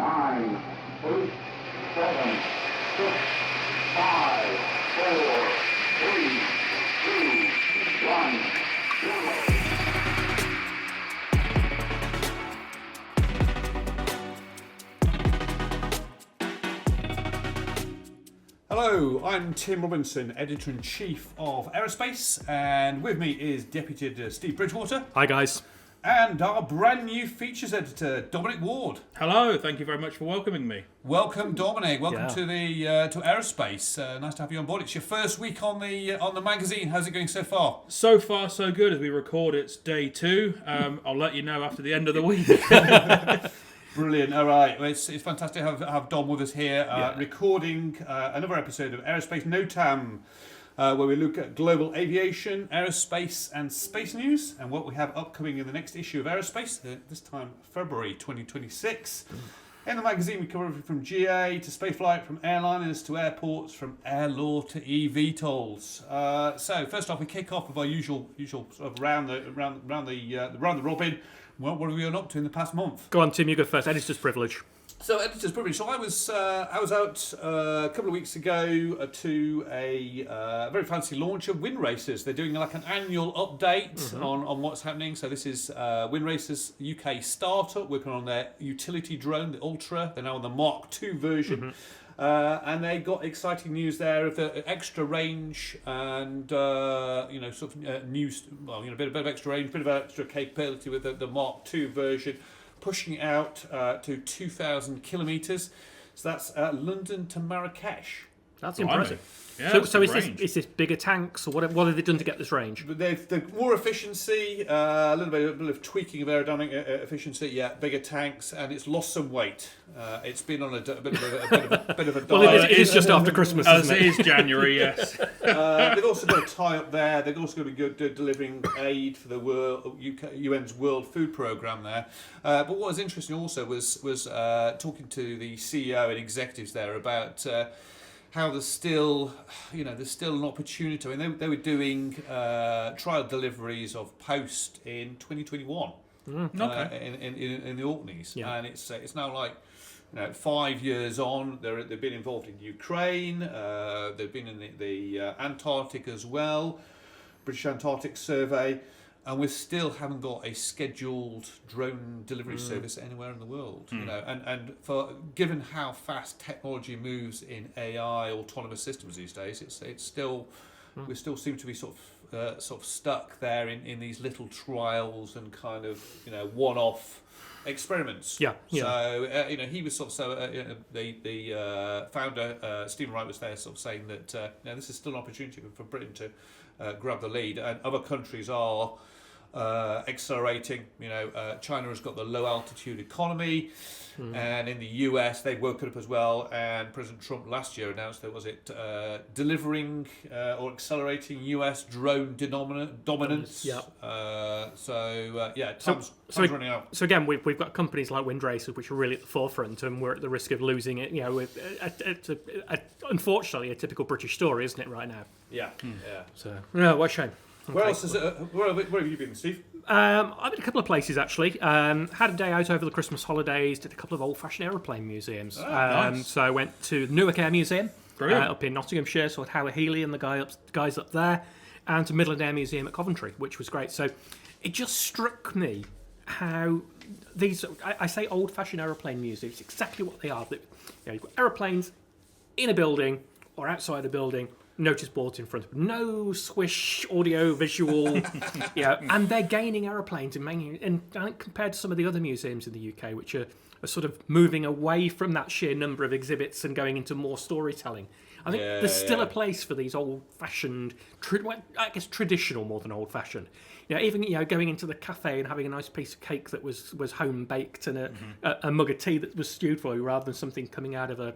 9, 8, 7, 6, 5, 4, 3, 2, 1, 0. Hello, I'm Tim Robinson, Editor-in-Chief of Aerospace, and with me is Deputy Editor Steve Bridgewater. Hi guys. And our brand new Features Editor, Dominic Ward. Hello, thank you very much for welcoming me. Welcome, Dominic. Welcome to Aerospace. Nice to have you on board. It's your first week on the magazine. How's it going so far? So far, so good. As we record, it's day 2. I'll let you know after the end of the week. Brilliant. All right. Well, it's fantastic to have Dom with us here, recording another episode of Aerospace NOTAM, where we look at global aviation, aerospace and space news, and what we have upcoming in the next issue of Aerospace, this time February 2026. In the magazine, we cover everything from GA to spaceflight, from airliners to airports, from air law to eVTOLs. So first off, we kick off with our usual sort of round the robin. Well, what have we been up to in the past month? Go on, Tim, you go first. Editor's privilege. So, editor's privilege. So I was out a couple of weeks ago to a very fancy launch of Wind Racers. They're doing like an annual update on what's happening. So this is Wind Racers UK startup working on their utility drone, the Ultra. They're now on the Mark II version. And they got exciting news there of the extra range and a bit of extra range, bit of extra capability with the Mark II version, pushing it out to 2,000 kilometres. So that's London to Marrakesh. That's impressive. Yeah, so is this bigger tanks, or what have they done to get this range? But they've more efficiency, a little bit of tweaking of aerodynamic efficiency. Bigger tanks, and it's lost some weight. It's been on a bit of a diet. Well, it is just after Christmas, isn't it? It is January, yes. They've also got a tie-up there. They're also going to be delivering aid for the UN's World Food Programme there. But what was interesting also was talking to the CEO and executives there about how there's still an opportunity. I mean, they were doing trial deliveries of Post in 2021 in the Orkneys, and it's now like 5 years on. They've been involved in Ukraine. They've been in the Antarctic as well, British Antarctic Survey. And we still haven't got a scheduled drone delivery service anywhere in the world, And for given how fast technology moves in AI, autonomous systems these days, it's still we still seem to be sort of stuck there in these little trials and kind of one-off experiments. So he was sort of the founder Stephen Wright was there, sort of saying that this is still an opportunity for Britain to grab the lead, and other countries are accelerating. China has got the low altitude economy, and in the US they've woken up as well. And President Trump last year announced that delivering or accelerating US drone dominance. Time's running out. So again, we've got companies like Wind Racers which are really at the forefront, and we're at the risk of losing it. It's unfortunately a typical British story, isn't it, right now? So what a shame. Where else where have you been, Steve? I've been a couple of places actually. Had a day out over the Christmas holidays. Did a couple of old-fashioned aeroplane museums. Nice. So I went to the Newark Air Museum up in Nottinghamshire. Saw Howard Healy and the guys up there, and to Midland Air Museum at Coventry, which was great. So it just struck me how these, I say old-fashioned aeroplane museums, exactly what they are. You've got aeroplanes in a building or outside a building. Notice boards in front of them. No swish, audio, visual, and they're gaining aeroplanes and compared to some of the other museums in the UK, which are sort of moving away from that sheer number of exhibits and going into more storytelling. I think there's still a place for these old-fashioned, I guess traditional more than old-fashioned. Even going into the cafe and having a nice piece of cake that was home baked and a mug of tea that was stewed for you, rather than something coming out of a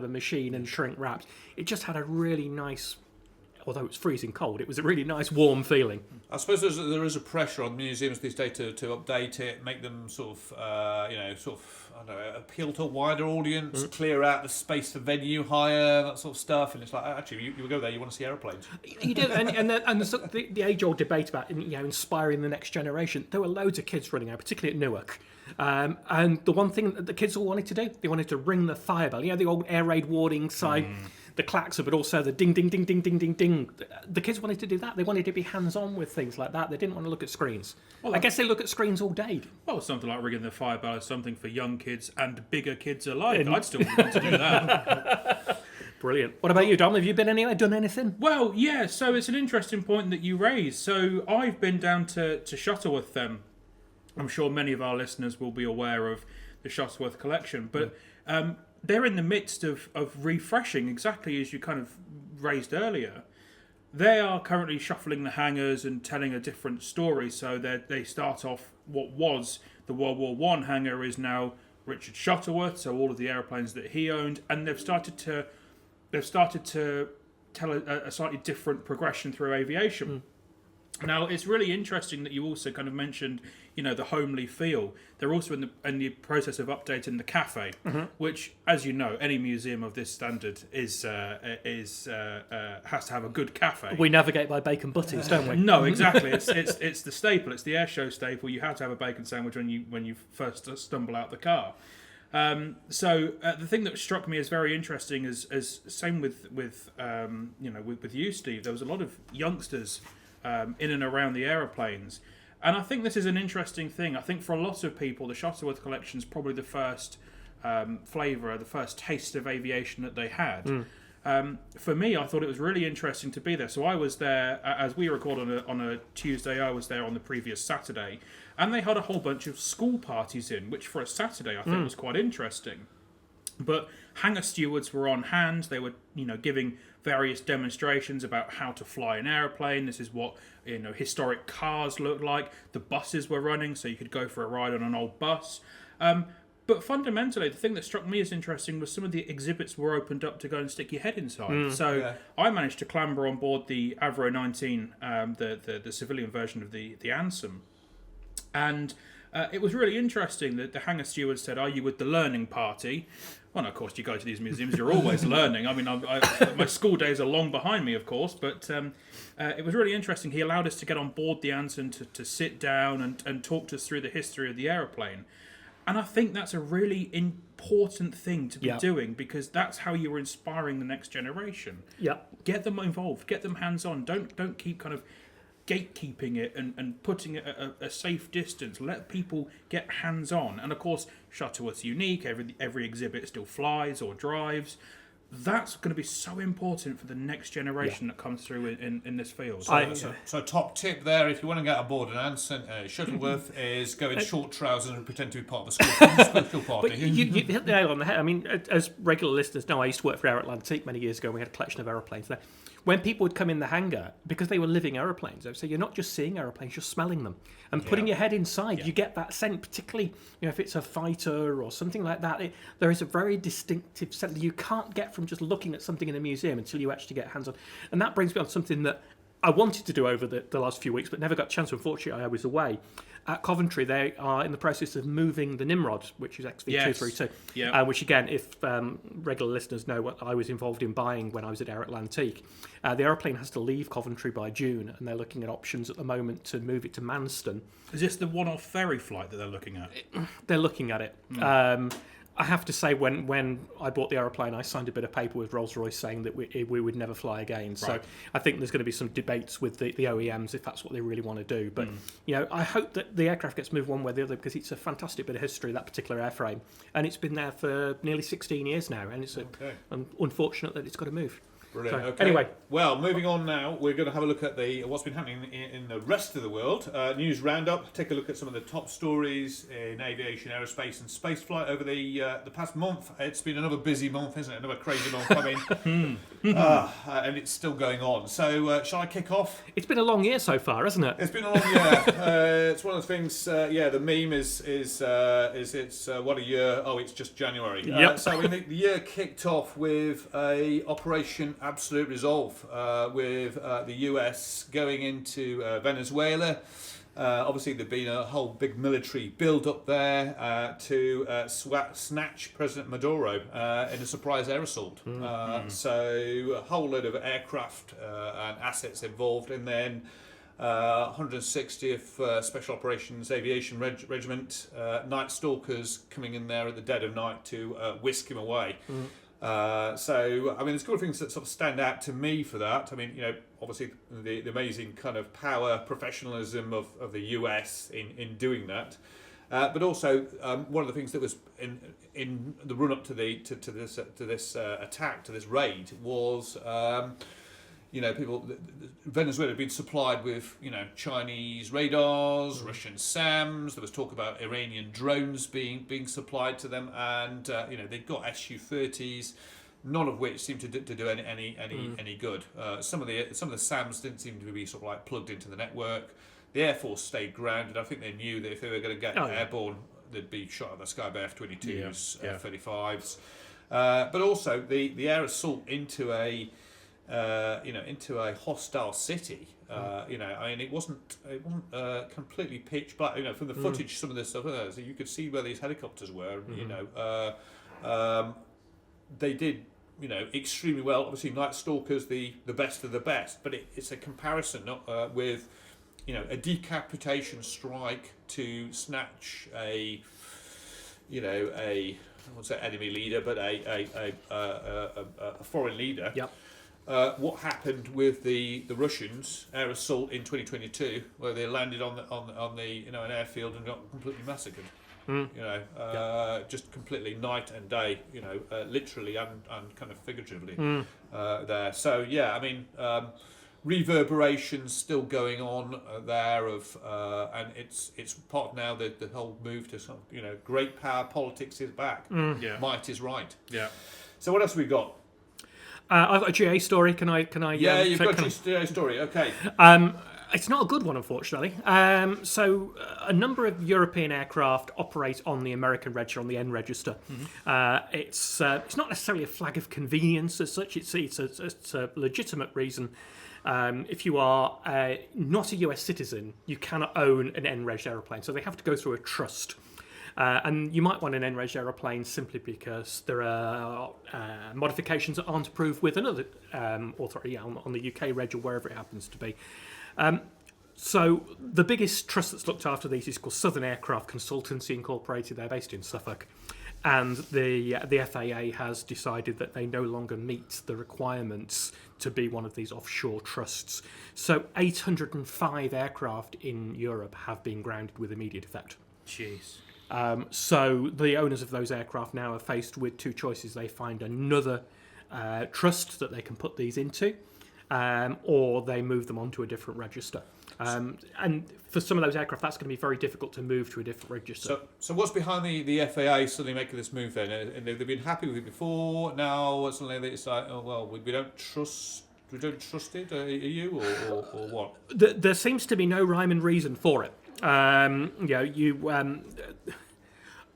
machine and shrink wrapped. It just had a really nice although it was freezing cold, it was a really nice warm feeling. I suppose there is a pressure on museums these days to update it, make them sort of, I don't know, appeal to a wider audience, clear out the space for venue hire, that sort of stuff. And it's like, actually, you go there, you want to see aeroplanes. You do, and the age-old debate about inspiring the next generation. There were loads of kids running out, particularly at Newark. And the one thing that the kids all wanted to do, they wanted to ring the fire bell. The old air raid warning sign, the klaxon, but also the ding, ding, ding, ding, ding, ding, ding. The kids wanted to do that. They wanted to be hands-on with things like that. They didn't want to look at screens. Well, I guess they look at screens all day. Well, something like ringing the fire bell is something for young kids and bigger kids alike. I'd still want to do that. Brilliant. What about you, Dom? Have you been anywhere, done anything? Well, yeah, so it's an interesting point that you raised. So I've been down to Shuttleworth. I'm sure many of our listeners will be aware of the Shuttleworth collection, but they're in the midst of refreshing, exactly as you kind of raised earlier. They are currently shuffling the hangars and telling a different story. So they start off, what was the World War I hangar is now Richard Shuttleworth, so all of the aeroplanes that he owned, and they've started to tell a slightly different progression through aviation. Now, it's really interesting that you also kind of mentioned, the homely feel. They're also in the process of updating the cafe, which, as you know, any museum of this standard has to have a good cafe. We navigate by bacon butties, don't we? No, exactly. It's the staple. It's the airshow staple. You have to have a bacon sandwich when you first stumble out the car. So the thing that struck me as very interesting is same with you, Steve. There was a lot of youngsters in and around the aeroplanes, and I think this is an interesting thing. I think for a lot of people, the Shuttleworth collection is probably the first flavour, the first taste of aviation that they had. For me, I thought it was really interesting to be there. So I was there, as we record on a Tuesday, I was there on the previous Saturday, and they had a whole bunch of school parties in, which for a Saturday I think was quite interesting. But hangar stewards were on hand. They were, giving various demonstrations about how to fly an aeroplane. This is what, historic cars look like. The buses were running, so you could go for a ride on an old bus. But fundamentally, the thing that struck me as interesting was some of the exhibits were opened up to go and stick your head inside. I managed to clamber on board the Avro 19, the civilian version of the Ansem. And it was really interesting that the hangar steward said, "Are you with the learning party?" Well, of course, you go to these museums, you're always learning. I mean, my school days are long behind me, of course, but it was really interesting. He allowed us to get on board the Ansem to sit down and talk to us through the history of the aeroplane. And I think that's a really important thing to be doing, because that's how you're inspiring the next generation. Yeah. Get them involved, get them hands-on. Don't keep kind of gatekeeping it and putting it at a safe distance. Let people get hands-on. And of course, Shuttleworth's unique. Every exhibit still flies or drives. That's going to be so important for the next generation that comes through in this field. So top tip there, if you want to get aboard an Ansem, Shuttleworth, is go in short trousers and pretend to be part of the school party. But you hit the nail on the head. I mean, as regular listeners know, I used to work for Air Atlantique many years ago, and we had a collection of aeroplanes there. When people would come in the hangar, because they were living aeroplanes, they would say, you're not just seeing aeroplanes, you're smelling them. And putting your head inside, you get that scent, particularly if it's a fighter or something like that. There is a very distinctive scent that you can't get from just looking at something in a museum until you actually get hands-on. And that brings me on to something that I wanted to do over the last few weeks, but never got a chance. Unfortunately, I was away. At Coventry, they are in the process of moving the Nimrod, which is XV232, which, again, if regular listeners know what I was involved in buying when I was at Air Atlantique, the aeroplane has to leave Coventry by June, and they're looking at options at the moment to move it to Manston. Is this the one-off ferry flight that they're looking at? They're looking at it. I have to say, when I bought the aeroplane, I signed a bit of paper with Rolls-Royce saying that we would never fly again. Right. So I think there's going to be some debates with the OEMs if that's what they really want to do. But I hope that the aircraft gets moved one way or the other, because it's a fantastic bit of history, that particular airframe, and it's been there for nearly 16 years now, and it's unfortunate that it's got to move. Brilliant. So, okay. Anyway, well, moving on now, we're going to have a look at what's been happening in the rest of the world. News roundup. Take a look at some of the top stories in aviation, aerospace, and spaceflight over the past month. It's been another busy month, isn't it? Another crazy month coming, and it's still going on. So, shall I kick off? It's been a long year so far, hasn't it? It's been a long year. It's one of the things. The meme is it's what a year. Oh, it's just January. Yep. So the year kicked off with a Operation absolute resolve with the US going into Venezuela. Obviously, there'd been a whole big military build-up there to snatch President Maduro in a surprise air assault. So a whole load of aircraft and assets involved, and then 160th Special Operations Aviation Regiment, Night Stalkers coming in there at the dead of night to whisk him away. So, I mean, there's a couple of things that sort of stand out to me for that. I mean, obviously the amazing kind of power, professionalism of the US in doing that. But also, one of the things that was in the run up to this attack, to this raid, was Venezuela had been supplied with Chinese radars, Russian SAMs. There was talk about Iranian drones being supplied to them, and they'd got Su-30s, none of which seemed to do any good. Some of the SAMs didn't seem to be sort of like plugged into the network. The Air Force stayed grounded. I think they knew that if they were going to get airborne, they'd be shot out of the sky by F-22s, F-35s. But also the air assault into a hostile city. I mean, it wasn't completely pitch black. From the footage, some of this stuff, so you could see where these helicopters were. They did, extremely well. Obviously, Night Stalkers, the best of the best, but it's a comparison with, a decapitation strike to snatch I won't say enemy leader, but a foreign leader. Yep. What happened with the Russians air assault in 2022, where they landed on an airfield and got completely massacred. Just completely night and day, literally and kind of figuratively there. So yeah, I mean, reverberations still going on there and it's part of now the whole move to sort of, great power politics is back. Might is right. Yeah. So what else have we got? I've got a GA story. Can I? Yeah, you've got a GA story. Okay. It's not a good one, unfortunately. So a number of European aircraft operate on the American register, on the N register. It's not necessarily a flag of convenience as such. It's a legitimate reason. If you are not a US citizen, you cannot own an N-reg aeroplane. So they have to go through a trust. And you might want an N-reg aeroplane simply because there are modifications that aren't approved with another authority on the UK reg or wherever it happens to be. So the biggest trust that's looked after these is called Southern Aircraft Consultancy Incorporated. They're based in Suffolk. And the FAA has decided that they no longer meet the requirements to be one of these offshore trusts. So 805 aircraft in Europe have been grounded with immediate effect. Jeez. So the owners of those aircraft now are faced with two choices. They find another trust that they can put these into, or they move them onto a different register. And for some of those aircraft, that's going to be very difficult to move to a different register. So what's behind the FAA suddenly making this move then? And they've been happy with it before. Now suddenly it's like, oh well, we don't trust. We don't trust it. Are you or what? There seems to be no rhyme and reason for it.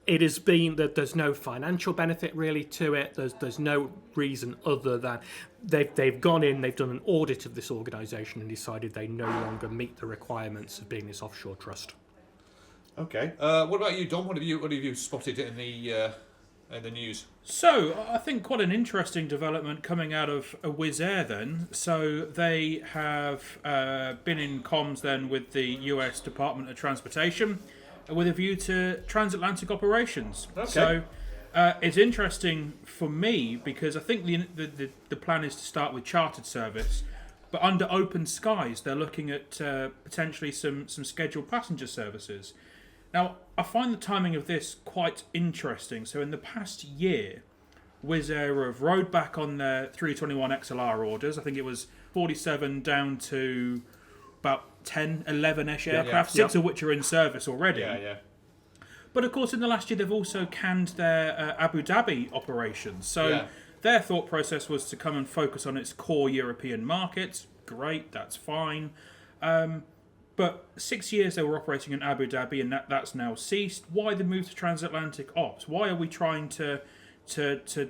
It has been that there's no financial benefit really to it. There's no reason other than they've gone in, they've done an audit of this organisation and decided they no longer meet the requirements of being this offshore trust. Okay. What about you, Dom? What have you spotted in the news? So, I think quite an interesting development coming out of Wizz Air then. So, they have been in comms then with the US Department of Transportation with a view to transatlantic operations. Okay. So, it's interesting for me because I think the plan is to start with chartered service, but under open skies, they're looking at potentially some scheduled passenger services. Now, I find the timing of this quite interesting. So in the past year, Wizz Air have rode back on their 321 XLR orders. I think it was 47 down to about 10, 11-ish aircraft, 6 of which are in service already. Yeah. But of course, in the last year, they've also canned their Abu Dhabi operations. So their thought process was to come and focus on its core European markets. Great, that's fine. But 6 years they were operating in Abu Dhabi, and that's now ceased. Why the move to transatlantic ops? Why are we trying to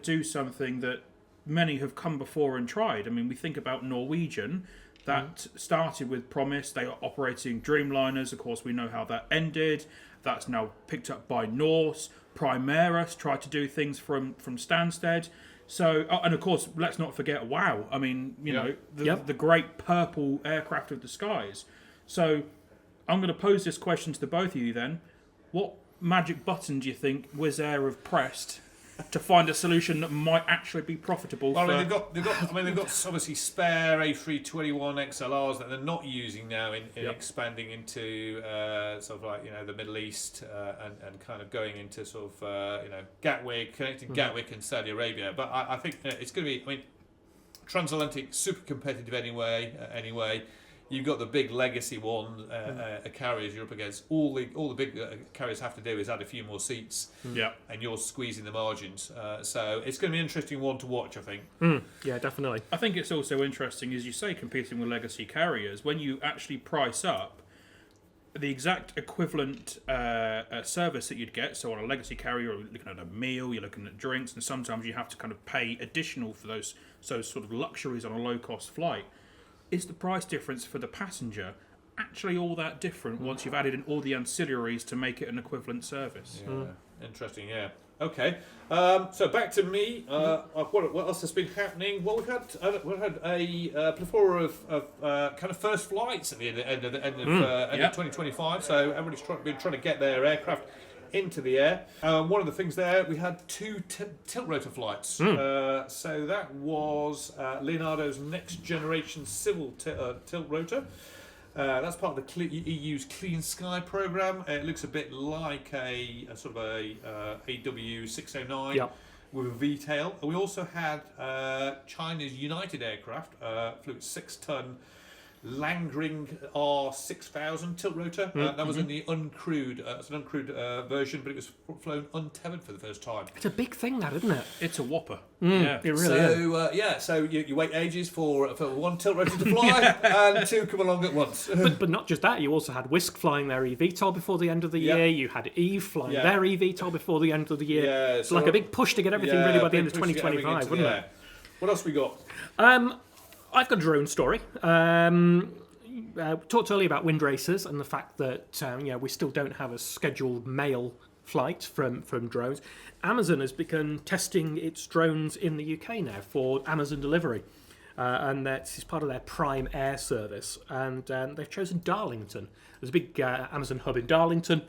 do something that many have come before and tried. I mean, we think about Norwegian. That started with Promise. They are operating Dreamliners. Of course, we know how that ended. That's now picked up by Norse. Primaris tried to do things from Stansted. So, and of course, let's not forget WOW. I mean, you know, the great purple aircraft of the skies. So, I'm going to pose this question to the both of you then. What magic button do you think Wizz Air have pressed to find a solution that might actually be profitable? Well, they've got obviously spare A321 XLRs that they're not using now in expanding into sort of like, you know, the Middle East and kind of going into sort of you know, Gatwick, connecting Gatwick and Saudi Arabia. But I think it's going to be, I mean, transatlantic, super competitive anyway. You've got the big legacy one carriers you're up against. All the big carriers have to do is add a few more seats, and you're squeezing the margins. So it's going to be an interesting one to watch, I think. Yeah, definitely. I think it's also interesting, as you say, competing with legacy carriers. When you actually price up the exact equivalent service that you'd get, so on a legacy carrier, you're looking at a meal, you're looking at drinks, and sometimes you have to kind of pay additional for those sort of luxuries on a low-cost flight. Is the price difference for the passenger actually all that different once you've added in all the ancillaries to make it an equivalent service? Yeah, interesting. Yeah. Okay. So back to me. What else has been happening? Well, we've had a plethora of kind of first flights at the end of 2025. So everybody's been trying to get their aircraft into the air. One of the things there, we had 2 tilt rotor flights. So that was Leonardo's next generation civil tilt rotor. That's part of the EU's Clean Sky program. It looks a bit like a sort of a AW609 with a V-tail. We also had China's United Aircraft, flew its 6-ton Langring R6000 tilt rotor. That was in the uncrewed, it's an uncrewed version, but it was flown untethered for the first time. It's a big thing, that, isn't it? It's a whopper. Yeah, it really is. So you wait ages for one tilt rotor to fly and 2 come along at once. But not just that, you also had Wisk flying their eVTOL before the end of the year. You had Eve flying their eVTOL before the end of the year. Yeah, it's like a big push to get everything ready by the end of 2025, wouldn't it? What else we got? I've got a drone story. Talked earlier about wind racers and the fact that we still don't have a scheduled mail flight from drones. Amazon has begun testing its drones in the UK now for Amazon delivery, and that's part of their Prime Air service. And they've chosen Darlington. There's a big Amazon hub in Darlington.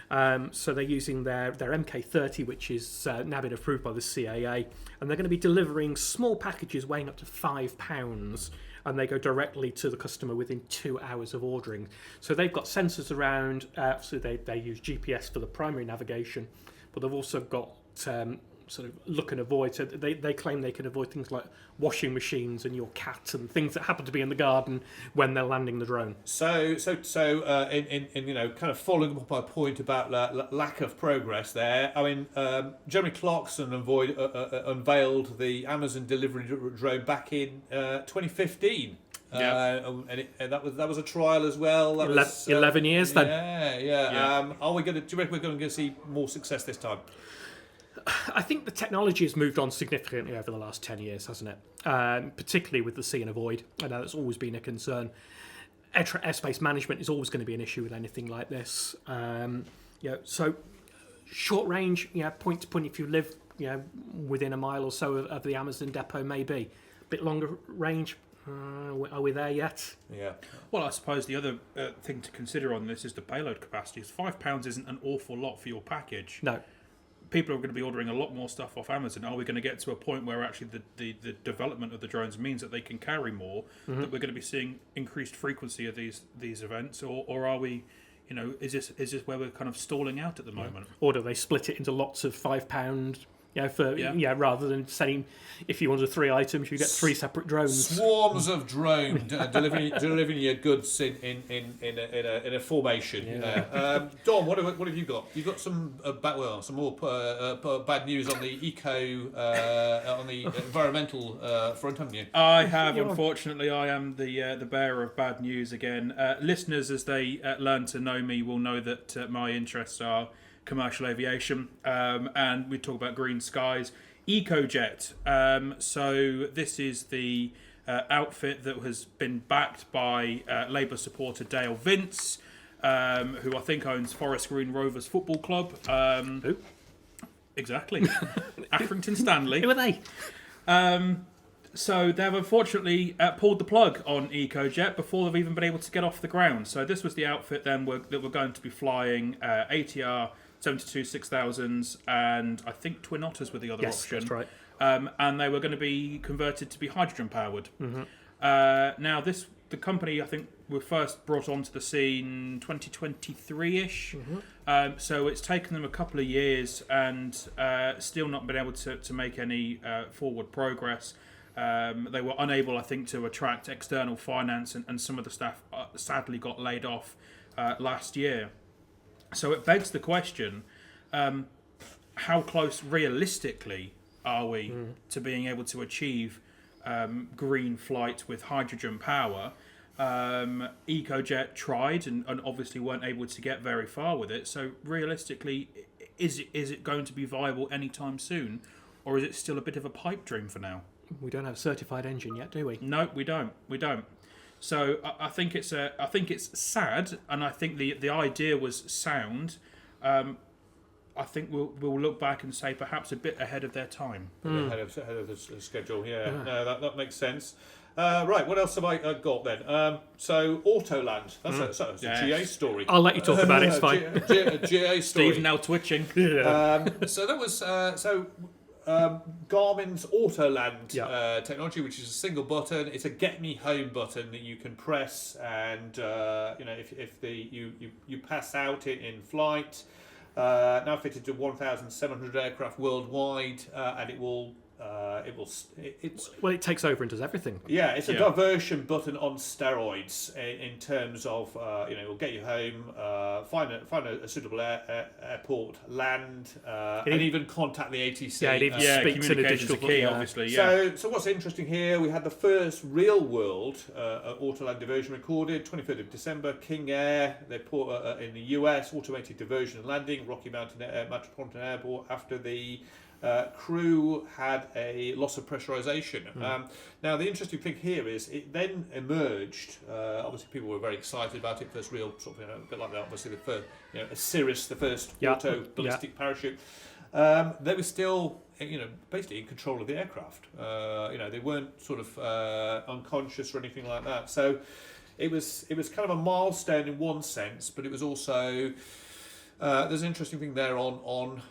So they're using their MK30, which is now been approved by the CAA, and they're going to be delivering small packages weighing up to £5, and they go directly to the customer within 2 hours of ordering. So they've got sensors around, so they use GPS for the primary navigation, but they've also got sort of look and avoid. So they claim they can avoid things like washing machines and your cat and things that happen to be in the garden when they're landing the drone. So in you know, kind of following up my point about lack of progress there. I mean, Jeremy Clarkson unveiled the Amazon delivery drone back in 2015. And that was a trial as well. That was 11 years then. Yeah. Do you reckon we're going to see more success this time? I think the technology has moved on significantly over the last 10 years, hasn't it? Particularly with the see and avoid. I know that's always been a concern. Airspace management is always going to be an issue with anything like this. So short range, point to point, if you live within a mile or so of the Amazon depot, maybe. A bit longer range, are we there yet? Yeah. Well, I suppose the other thing to consider on this is the payload capacity. £5 isn't an awful lot for your package. No. People are going to be ordering a lot more stuff off Amazon. Are we going to get to a point where actually the development of the drones means that they can carry more, that we're going to be seeing increased frequency of these events, or are we, is this where we're kind of stalling out at the moment? Or do they split it into lots of £5? Rather than saying if you wanted 3 items, you get 3 separate drones. Swarms of drones delivering your goods in a formation. Dom, what have you got? You've got some more bad news on the on the environmental front, haven't you? I have. Unfortunately, I am the bearer of bad news again. Listeners, as they learn to know me, will know that my interests are commercial aviation, and we talk about green skies. EcoJet. So this is the outfit that has been backed by Labour supporter Dale Vince, who I think owns Forest Green Rovers Football Club. Who? Exactly. Accrington Stanley. Who are they? So they've unfortunately pulled the plug on EcoJet before they've even been able to get off the ground. So this was the outfit then that were going to be flying ATR 72 6000s, and I think Twin Otters were the other Yes, option. that's right. And they were going to be converted to be hydrogen powered. Mm-hmm. Now the company I think were first brought onto the scene 2023ish. So it's taken them a couple of years and still not been able to make any forward progress. They were unable, I think, to attract external finance, and some of the staff sadly got laid off last year. So it begs the question, how close realistically are we to being able to achieve green flight with hydrogen power? EcoJet tried and obviously weren't able to get very far with it. So realistically, is it going to be viable anytime soon, or is it still a bit of a pipe dream for now? We don't have a certified engine yet, do we? No, we don't. So I think it's sad, and I think the idea was sound. I think we'll look back and say perhaps a bit ahead of their time. Ahead of the schedule, yeah. No, that makes sense. Right, what else have I got then? So Autoland, that's a GA story. I'll let you talk about it. It's fine. GA story. Steve now twitching. So that was Garmin's Autoland technology, which is a single button. It's a get me home button that you can press, and if you pass out in flight. Now fitted to 1,700 aircraft worldwide, and it takes over and does everything. Yeah, it's a diversion button on steroids in terms of it'll get you home, find a suitable airport, land, and even contact the ATC. Yeah, it even speaks in a digital key, obviously. Yeah. So what's interesting here? We had the first real world Autoland diversion recorded, 23rd of December, King Air. They put in the US automated diversion and landing, Rocky Mountain Metropolitan Airport after the crew had a loss of pressurization. Now, the interesting thing here is it then emerged. Obviously, people were very excited about it. First real sort of, a bit like that. Obviously, the first, a Cirrus, the first auto ballistic parachute. They were still, basically in control of the aircraft. They weren't sort of unconscious or anything like that. So it was kind of a milestone in one sense, but it was also there's an interesting thing there on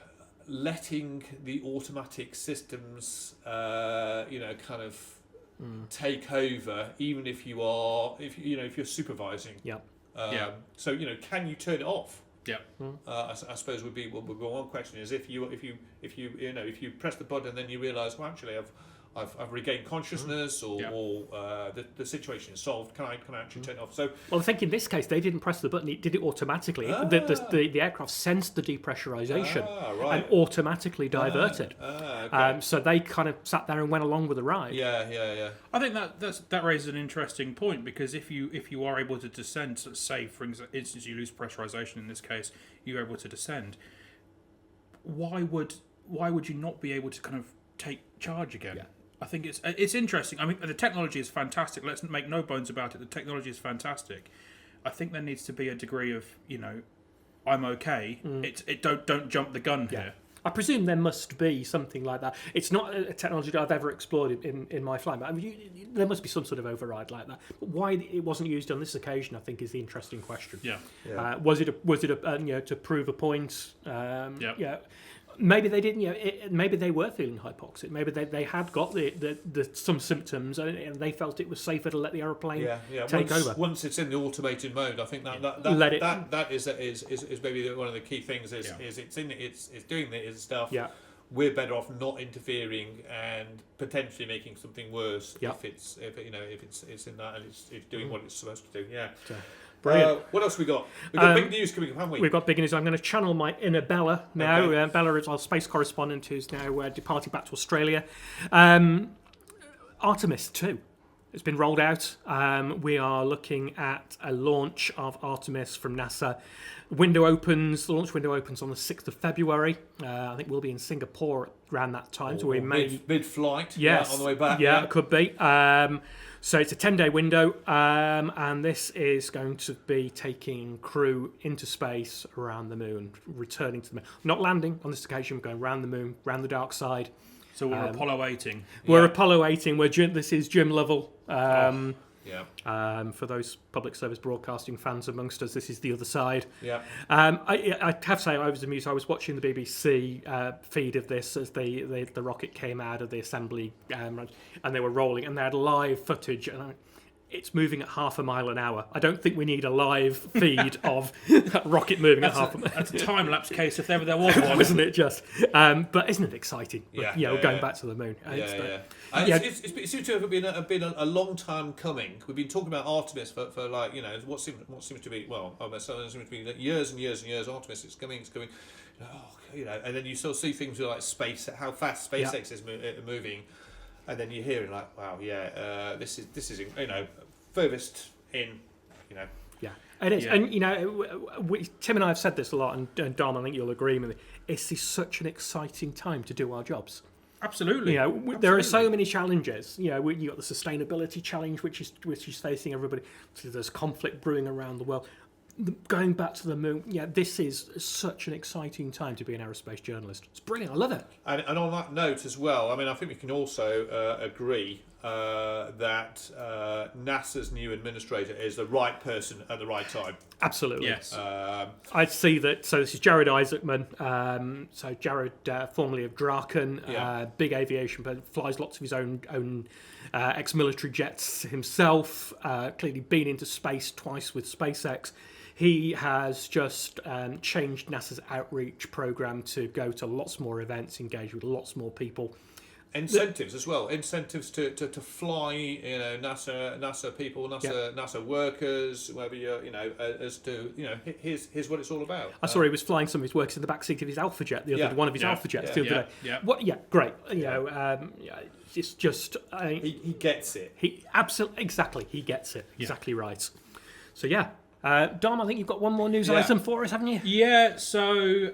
letting the automatic systems, kind of take over, even if you're supervising. So can you turn it off? Yeah. I suppose would be one question is if you press the button and then you realise, well, actually I've regained consciousness, or the situation is solved. Can I actually turn it off? So, well, I think in this case they didn't press the button; it did it automatically. The aircraft sensed the depressurization and automatically diverted. Okay. So they kind of sat there and went along with the ride. Yeah. I think that raises an interesting point, because if you are able to descend, say for instance you lose pressurization, in this case you're able to descend, why would you not be able to kind of take charge again? Yeah. I think it's interesting. I mean, the technology is fantastic. Let's make no bones about it. The technology is fantastic. I think there needs to be a degree of, I'm okay. Don't jump the gun here. I presume there must be something like that. It's not a technology that I've ever explored in my flight. I mean, there must be some sort of override like that. But why it wasn't used on this occasion, I think, is the interesting question. Yeah. Was it to prove a point? Maybe they didn't. Maybe they were feeling hypoxic. Maybe they had got the some symptoms, and they felt it was safer to let the aeroplane take over. Once it's in the automated mode, I think that is maybe one of the key things. Is it's doing the stuff. Yeah. We're better off not interfering and potentially making something worse if it's in that and it's doing what it's supposed to do. Yeah. Brilliant. What else we got? We've got big news coming up, haven't we? We've got big news. I'm going to channel my inner Bella now. Okay. Bella is our space correspondent who's now departing back to Australia. Artemis 2. It's been rolled out. We are looking at a launch of Artemis from NASA. The launch window opens on the 6th of February. I think we'll be in Singapore around that time. So we may... Mid-flight, Yes. on the way back. Yeah, it could be. So it's a 10-day window, and this is going to be taking crew into space around the moon, returning to the moon. Not landing on this occasion, we're going around the moon, around the dark side. So we're Apollo 18. We're Apollo 18. This is Jim Lovell. Yeah. For those public service broadcasting fans amongst us, this is the other side. Yeah. I have to say, I was amused. I was watching the BBC feed of this as the rocket came out of the assembly, and they were rolling, and they had live footage. And it's moving at half a mile an hour. I don't think we need a live feed of that rocket moving at half a mile. That's a time-lapse case if ever there was one. Isn't it just? But isn't it exciting? Yeah, we're going back to the moon. It seems to have been a long time coming. We've been talking about Artemis for like, what seems to be, it seems to be years and years and years. Artemis, it's coming. And then you still see things like space, how fast SpaceX is moving. And then you're hearing like, wow, this is furthest in, Yeah, it is. Yeah. And, Tim and I have said this a lot, and Dom, I think you'll agree with me. This is such an exciting time to do our jobs. Absolutely. There are so many challenges. You've got the sustainability challenge, which is facing everybody. So there's conflict brewing around the world. Going back to the moon, this is such an exciting time to be an aerospace journalist. It's brilliant. I love it. And on that note as well, I think we can also agree that NASA's new administrator is the right person at the right time. Absolutely. Yes. I'd see that. So this is Jared Isaacman. So Jared, formerly of Draken, big aviation, but flies lots of his own ex-military jets himself. Clearly been into space twice with SpaceX. He has just changed NASA's outreach program to go to lots more events, engage with lots more people. Incentives as well. Incentives to fly, NASA people, NASA workers, whether you're, as to, here's what it's all about. I saw he was flying some of his workers in the backseat of his Alpha Jet, one of his Alpha Jets the other day. Yeah. Great. It's just he gets it. He absolutely exactly he gets it exactly right. So Dom, I think you've got one more news item for us, haven't you? Yeah. So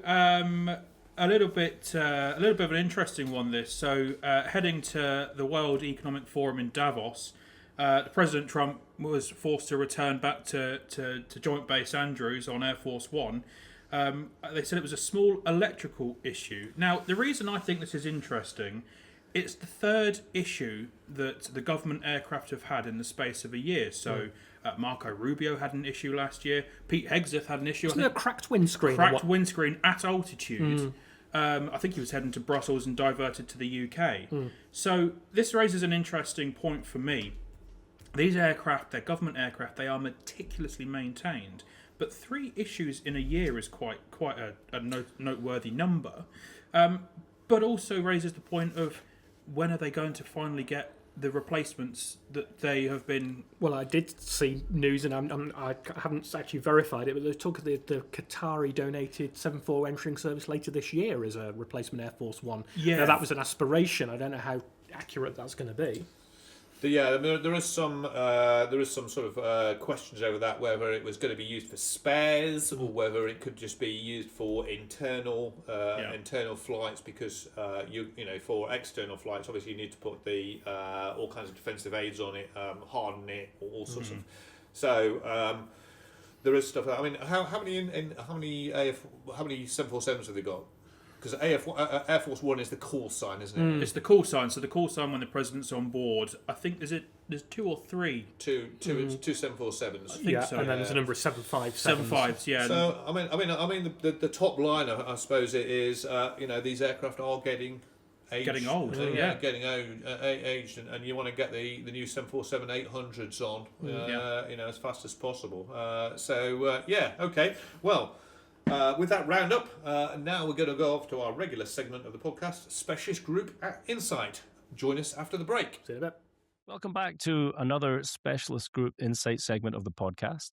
a little bit of an interesting one. This heading to the World Economic Forum in Davos, President Trump was forced to return back to Joint Base Andrews on Air Force One. They said it was a small electrical issue. Now, the reason I think this is interesting, it's the third issue that the government aircraft have had in the space of a year. So Marco Rubio had an issue last year. Pete Hegseth had an issue. Isn't there a cracked windscreen? Cracked windscreen at altitude. I think he was heading to Brussels and diverted to the UK. So this raises an interesting point for me. These aircraft, they're government aircraft, they are meticulously maintained. But 3 issues in a year is quite a noteworthy number. But also raises the point of when are they going to finally get the replacements that they have been... Well, I did see news, and I haven't actually verified it, but there's talk of the Qatari donated 747 entering service later this year as a replacement Air Force One. Yeah. Now, that was an aspiration. I don't know how accurate that's going to be. There is some sort of questions over that, whether it was going to be used for spares or whether it could just be used for internal flights, because for external flights, obviously you need to put the all kinds of defensive aids on it, harden it, all sorts of. So there is stuff. I mean, how many 747s have they got? Because Air Force One is the call sign, isn't it? It's the call sign. So the call sign when the president's on board, I think there's 2 or 3. Two 747s. I think so. And then there's a number of 757s. 75s, yeah. So I mean the top line, I suppose it is. These aircraft are getting aged. Getting old. Getting aged, and you want to get the new 747-800s on, as fast as possible. Okay. Well. With that roundup, now we're going to go off to our regular segment of the podcast, Specialist Group at Insight. Join us after the break. See you in a bit. Welcome back to another Specialist Group Insight segment of the podcast.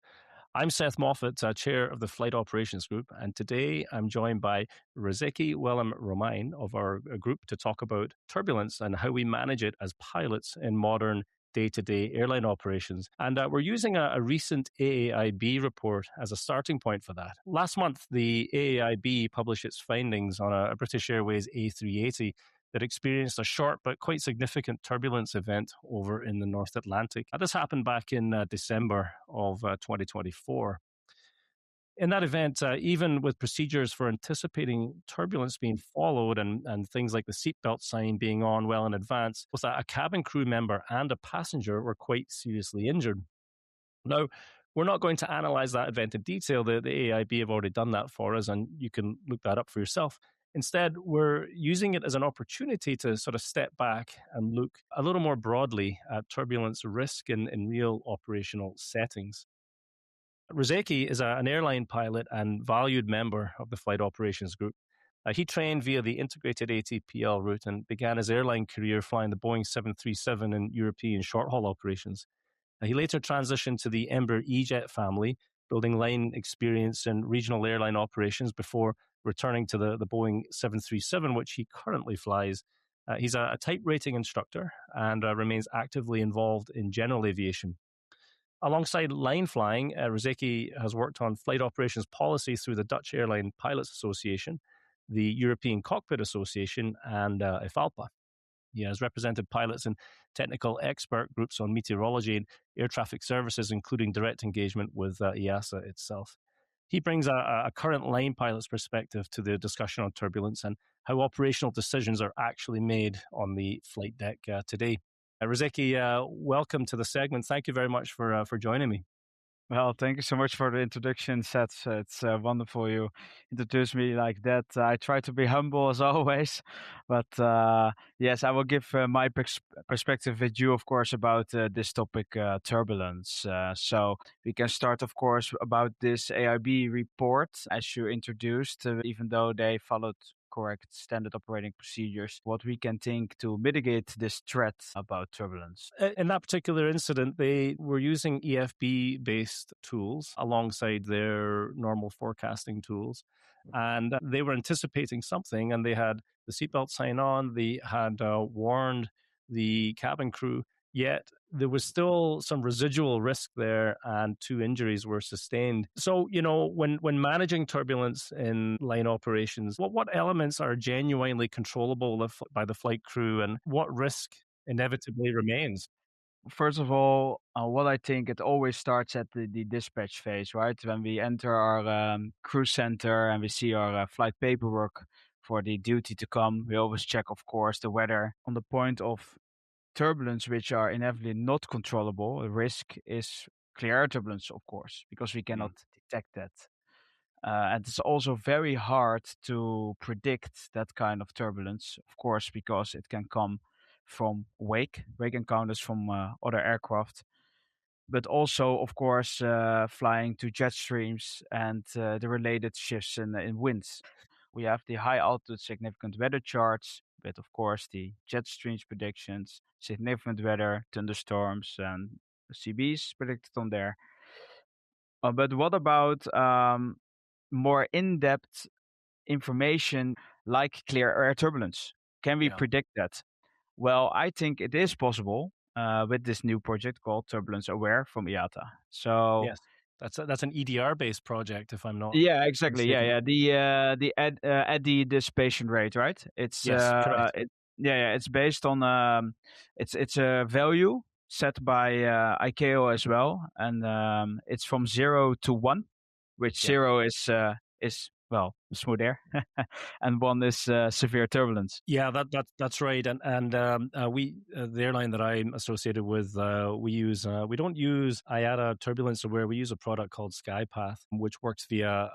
I'm Seth Moffat, Chair of the Flight Operations Group, and today I'm joined by Rizeki Willem-Romein of our group to talk about turbulence and how we manage it as pilots in modern day-to-day airline operations. And we're using a recent AAIB report as a starting point for that. Last month, the AAIB published its findings on a British Airways A380 that experienced a short but quite significant turbulence event over in the North Atlantic. This happened back in December of 2024. In that event, even with procedures for anticipating turbulence being followed and things like the seatbelt sign being on well in advance, both a cabin crew member and a passenger were quite seriously injured. Now, we're not going to analyze that event in detail. The AIB have already done that for us, and you can look that up for yourself. Instead, we're using it as an opportunity to sort of step back and look a little more broadly at turbulence risk in real operational settings. Rozeki is an airline pilot and valued member of the Flight Operations Group. He trained via the integrated ATPL route and began his airline career flying the Boeing 737 in European short-haul operations. He later transitioned to the Embraer E-Jet family, building line experience in regional airline operations before returning to the Boeing 737, which he currently flies. He's a type rating instructor and remains actively involved in general aviation. Alongside line flying, Rozeki has worked on flight operations policy through the Dutch Airline Pilots Association, the European Cockpit Association, and IFALPA. He has represented pilots in technical expert groups on meteorology and air traffic services, including direct engagement with EASA itself. He brings a current line pilot's perspective to the discussion on turbulence and how operational decisions are actually made on the flight deck today. Rozeki, welcome to the segment. Thank you very much for joining me. Well, thank you so much for the introduction, Seth. It's wonderful you introduced me like that. I try to be humble as always, but yes, I will give my perspective with you, of course, about this topic, turbulence. So we can start, of course, about this AIB report, as you introduced, even though they followed correct standard operating procedures, what we can think to mitigate this threat about turbulence. In that particular incident, they were using EFB-based tools alongside their normal forecasting tools. And they were anticipating something, and they had the seatbelt sign on, they had warned the cabin crew, yet there was still some residual risk there and 2 injuries were sustained. So, when managing turbulence in line operations, what elements are genuinely controllable by the flight crew and what risk inevitably remains? First of all, what I think, it always starts at the dispatch phase, right? When we enter our crew center and we see our flight paperwork for the duty to come, we always check, of course, the weather. On the point of turbulence, which are inevitably not controllable, the risk is clear air turbulence, of course, because we cannot detect that. And it's also very hard to predict that kind of turbulence, of course, because it can come from wake encounters from other aircraft, but also, of course, flying to jet streams and the related shifts in winds. We have the high altitude significant weather charts, but of course the jet streams predictions, significant weather, thunderstorms, and CBs predicted on there. But what about more in-depth information like clear air turbulence? Can we predict that? Well, I think it is possible with this new project called Turbulence Aware from IATA. So yes, that's an EDR-based project, if I'm not. Yeah, exactly. Mistaken. The eddy dissipation rate, right? It's correct. It's based on it's a value set by ICAO as well, and it's from 0 to 1, which 0 is well, smooth air, and 1 is severe turbulence. Yeah, that's right. And we the airline that I'm associated with, we don't use IATA Turbulence Aware. We use a product called SkyPath, which works via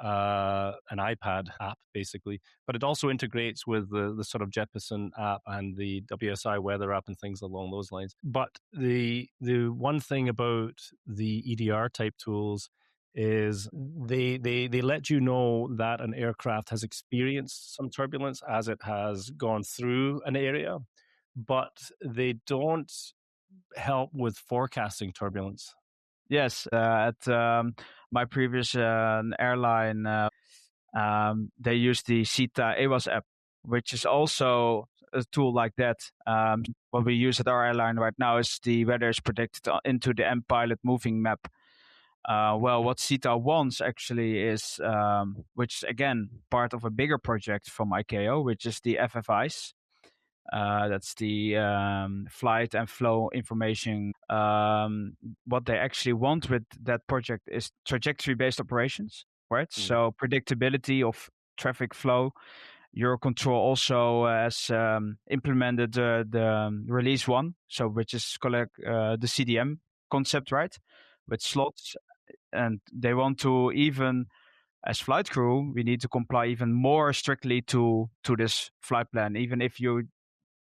an iPad app, basically. But it also integrates with the sort of Jeppesen app and the WSI weather app and things along those lines. But the one thing about the EDR type tools is they let you know that an aircraft has experienced some turbulence as it has gone through an area, but they don't help with forecasting turbulence. Yes, at my previous airline, they use the CETA AWAS app, which is also a tool like that. What we use at our airline right now is the weather is predicted into the MPilot moving map. Well, what CETA wants actually is, which is again part of a bigger project from ICAO, which is the FFIs. That's the flight and flow information. What they actually want with that project is trajectory-based operations, right? So predictability of traffic flow. Eurocontrol also has implemented the release one, so which is the CDM concept, right? With slots, and they want to even as flight crew, we need to comply even more strictly to this flight plan. Even if you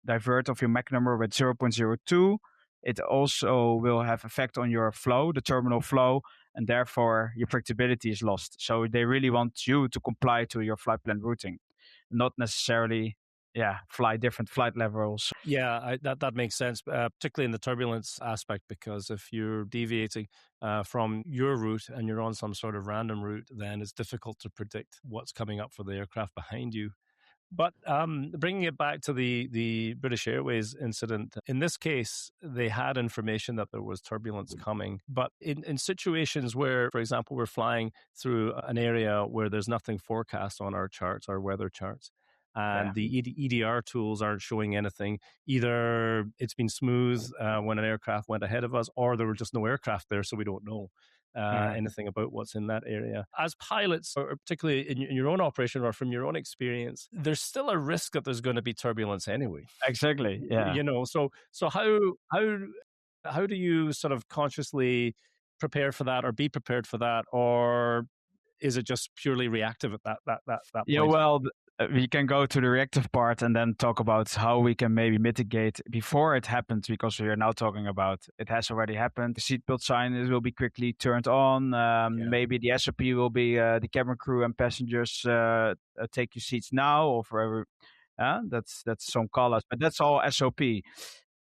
divert of your Mach number with 0.02, it also will have effect on your flow, the terminal flow, and therefore your predictability is lost. So they really want you to comply to your flight plan routing, not necessarily fly different flight levels. Yeah, that makes sense, particularly in the turbulence aspect, because if you're deviating from your route and you're on some sort of random route, then it's difficult to predict what's coming up for the aircraft behind you. But bringing it back to the British Airways incident, in this case, they had information that there was turbulence coming. But in situations where, for example, we're flying through an area where there's nothing forecast on our charts, our weather charts, and the EDR tools aren't showing anything, either it's been smooth when an aircraft went ahead of us, or there were just no aircraft there, so we don't know anything about what's in that area. As pilots, or particularly in your own operation or from your own experience, there's still a risk that there's going to be turbulence anyway. Exactly. Yeah. So how do you sort of consciously prepare for that or be prepared for that, or is it just purely reactive at that point? Yeah, well, we can go to the reactive part and then talk about how we can maybe mitigate before it happens, because we are now talking about it has already happened. The seatbelt sign will be quickly turned on. Maybe the SOP will be the cabin crew and passengers take your seats now or forever. That's some call-outs, but that's all SOP.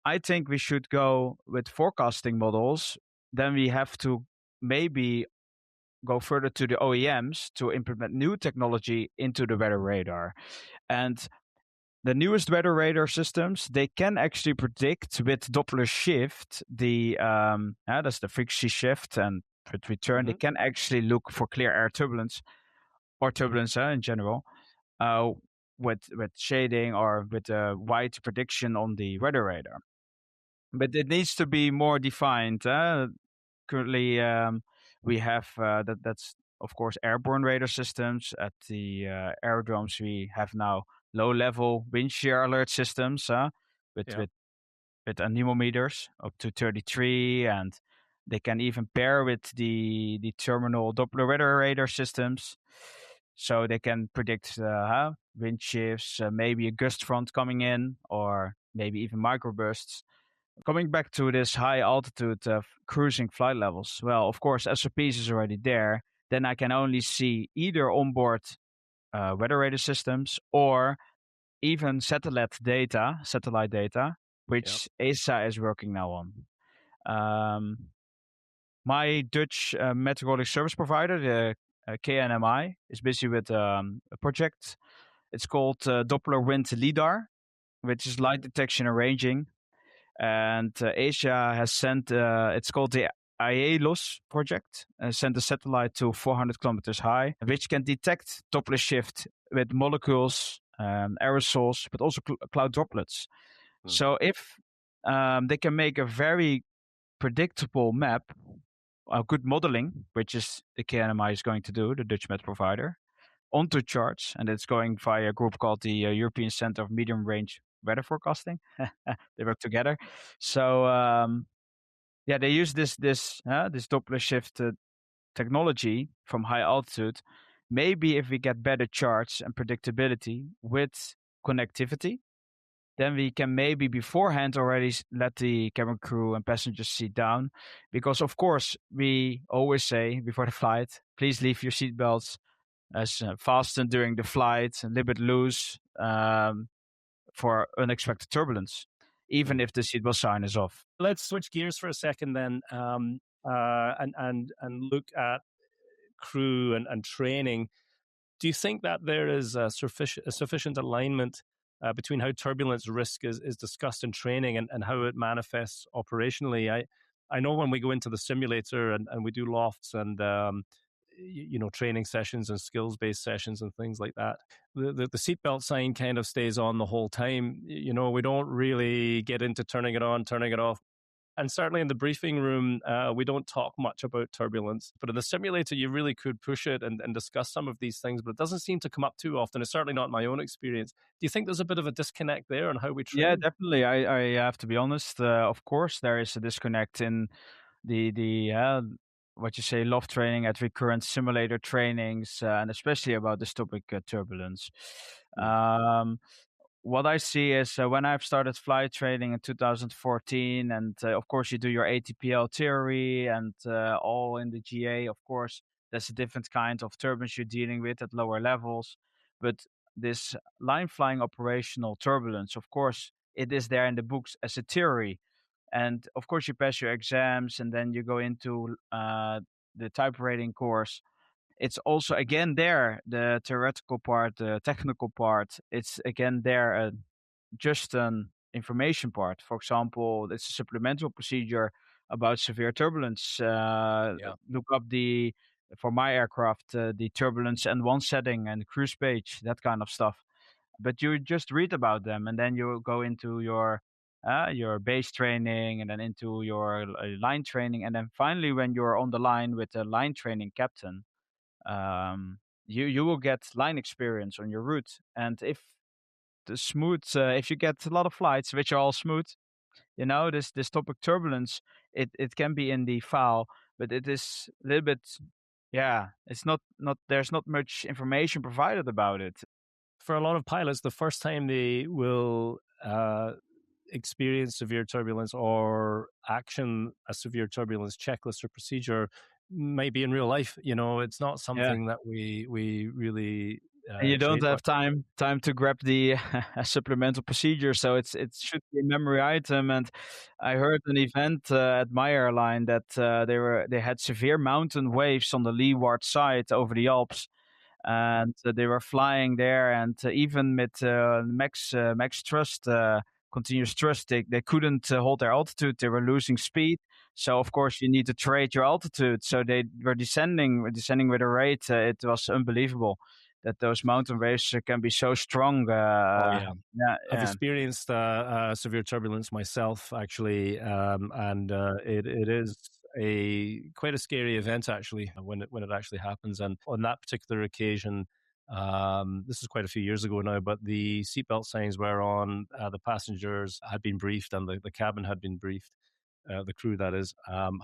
I think we should go with forecasting models. Then we have to maybe go further to the OEMs to implement new technology into the weather radar. And the newest weather radar systems, they can actually predict with Doppler shift, that's the frequency shift, and with return, they can actually look for clear air turbulence or turbulence in general with shading or with a wide prediction on the weather radar. But it needs to be more defined. Currently, we have that's of course airborne radar systems. At the aerodromes, we have now low-level wind shear alert systems with anemometers up to 33, and they can even pair with the terminal Doppler weather radar systems, so they can predict wind shifts, maybe a gust front coming in, or maybe even microbursts. Coming back to this high altitude cruising flight levels, well, of course, SOPs is already there. Then I can only see either onboard weather radar systems or even satellite data, which ESA is working now on. My Dutch meteorological service provider, the KNMI, is busy with a project. It's called Doppler Wind LIDAR, which is light detection and ranging. And Asia has sent, it's called the AEROSPACE project, sent a satellite to 400 kilometers high, which can detect Doppler shift with molecules, aerosols, but also cloud droplets. So if they can make a very predictable map, good modeling, which is the KNMI is going to do, the Dutch met provider, onto charts, and it's going via a group called the European Center of Medium Range Weather Forecasting. They work together. So they use this Doppler shift technology from high altitude. Maybe if we get better charts and predictability with connectivity, then we can maybe beforehand already let the cabin crew and passengers sit down. Because of course, we always say before the flight, please leave your seatbelts as fastened during the flight, a little bit loose for unexpected turbulence, even if the seatbelt sign is off. Let's switch gears for a second then and look at crew and training. Do you think that there is a sufficient alignment between how turbulence risk is discussed in training and how it manifests operationally. I know when we go into the simulator and we do lofts and training sessions and skills-based sessions and things like that, the seatbelt sign kind of stays on the whole time. We don't really get into turning it on, turning it off. And certainly in the briefing room, we don't talk much about turbulence. But in the simulator, you really could push it and discuss some of these things. But it doesn't seem to come up too often. It's certainly not my own experience. Do you think there's a bit of a disconnect there on how we train? Yeah, definitely. I have to be honest. Of course, there is a disconnect in the what you say loft training at recurrent simulator trainings, and especially about this topic, turbulence. Um, what I see is when I've started flight training in 2014, and of course you do your ATPL theory and all in the GA. Of course, there's a different kind of turbulence you're dealing with at lower levels, but this line flying operational turbulence, of course, it is there in the books as a theory, and of course you pass your exams, and then you go into the type rating course. It's also again there, the theoretical part, the technical part. It's again there, just an information part. For example, it's a supplemental procedure about severe turbulence. Look up for my aircraft, the turbulence N1 setting and cruise page, that kind of stuff. But you just read about them, and then you go into your base training, and then into your line training, and then finally when you're on the line with the line training captain, you will get line experience on your route. And if you get a lot of flights which are all smooth, this topic turbulence, it can be in the file, but it is a little bit, yeah, it's not there's not much information provided about it. For a lot of pilots, the first time they will experience severe turbulence or action a severe turbulence checklist or procedure might be in real life. It's not something that we really And you don't train have much. time to grab the supplemental procedure, so it should be a memory item. And I heard an event at my airline that they had severe mountain waves on the leeward side over the Alps, and they were flying there, and even with max thrust, continuous thrust, they couldn't hold their altitude. They were losing speed. So of course you need to trade your altitude. So they were descending with a rate. It was unbelievable that those mountain waves can be so strong. Oh yeah. Yeah, I've yeah. experienced severe turbulence myself, actually, and it is quite a scary event, actually, when it actually happens. And on that particular occasion, this is quite a few years ago now, but the seatbelt signs were on. The passengers had been briefed, and the cabin had been briefed, the crew, that is.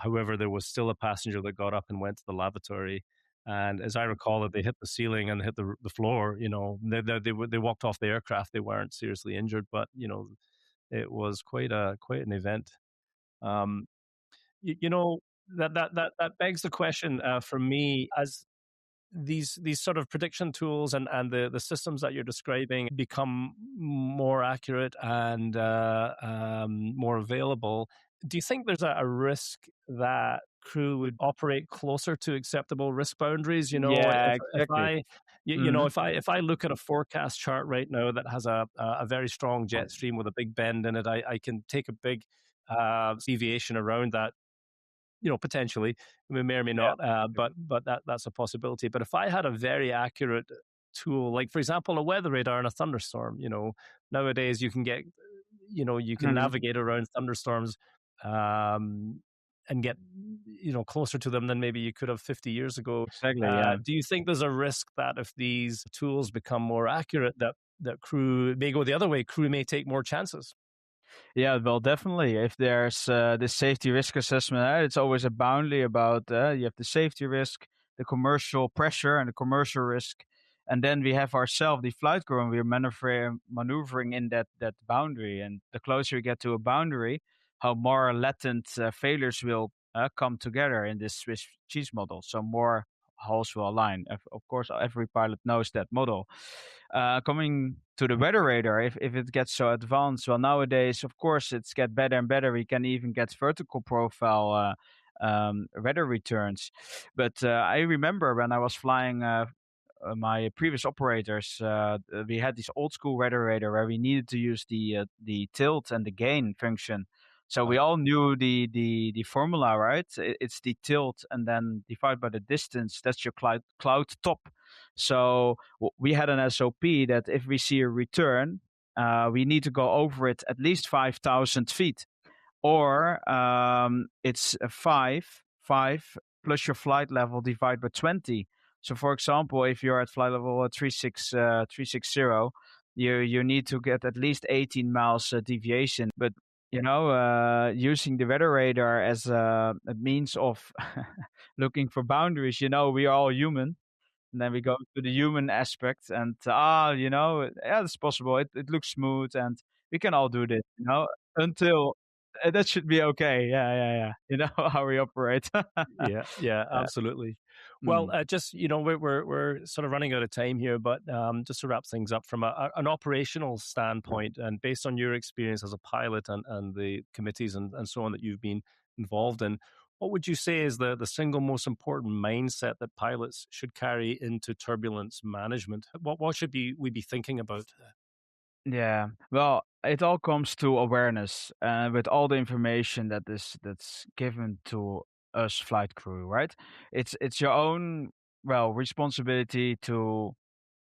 However, there was still a passenger that got up and went to the lavatory. And as I recall it, they hit the ceiling and hit the floor. They walked off the aircraft. They weren't seriously injured, but it was quite an event. Um, that begs the question for me, as these sort of prediction tools and the systems that you're describing become more accurate and more available. Do you think there's a risk that crew would operate closer to acceptable risk boundaries? Yeah, If exactly. I if I look at a forecast chart right now that has a very strong jet stream with a big bend in it, I can take a big deviation around that. Potentially, we may or may not, but that's a possibility. But if I had a very accurate tool, like for example, a weather radar in a thunderstorm, nowadays you can get, you can Mhm. navigate around thunderstorms, and get, closer to them than maybe you could have 50 years ago. Exactly. Yeah. Do you think there's a risk that if these tools become more accurate, that crew may go the other way? Crew may take more chances. Yeah, well, definitely. If there's this safety risk assessment, it's always a boundary about you have the safety risk, the commercial pressure, and the commercial risk, and then we have ourselves, the flight crew, and we're maneuvering in that boundary. And the closer you get to a boundary, how more latent failures will come together in this Swiss cheese model. So more hulls will align. Of course, every pilot knows that model. Coming to the weather radar, if it gets so advanced, well, nowadays, of course, it's get better and better. We can even get vertical profile weather returns. But I remember when I was flying my previous operators, we had this old school weather radar where we needed to use the tilt and the gain function. So we all knew the formula, right? It's the tilt and then divided by the distance. That's your cloud top. So we had an SOP that if we see a return, we need to go over it at least 5,000 feet, or it's a five plus your flight level divided by 20. So, for example, if you're at flight level 360, you need to get at least 18 miles deviation. But using the weather radar as a means of looking for boundaries, we are all human. And then we go to the human aspect, and yeah, it's possible. It looks smooth, and we can all do this, until that should be okay. Yeah. You know how we operate. Yeah, absolutely. Well, just we're sort of running out of time here, but just to wrap things up from an operational standpoint, and based on your experience as a pilot and the committees and so on that you've been involved in, what would you say is the single most important mindset that pilots should carry into turbulence management? What should we be thinking about? Yeah. Well, it all comes to awareness, with all the information that's given to us flight crew, right? It's your own responsibility to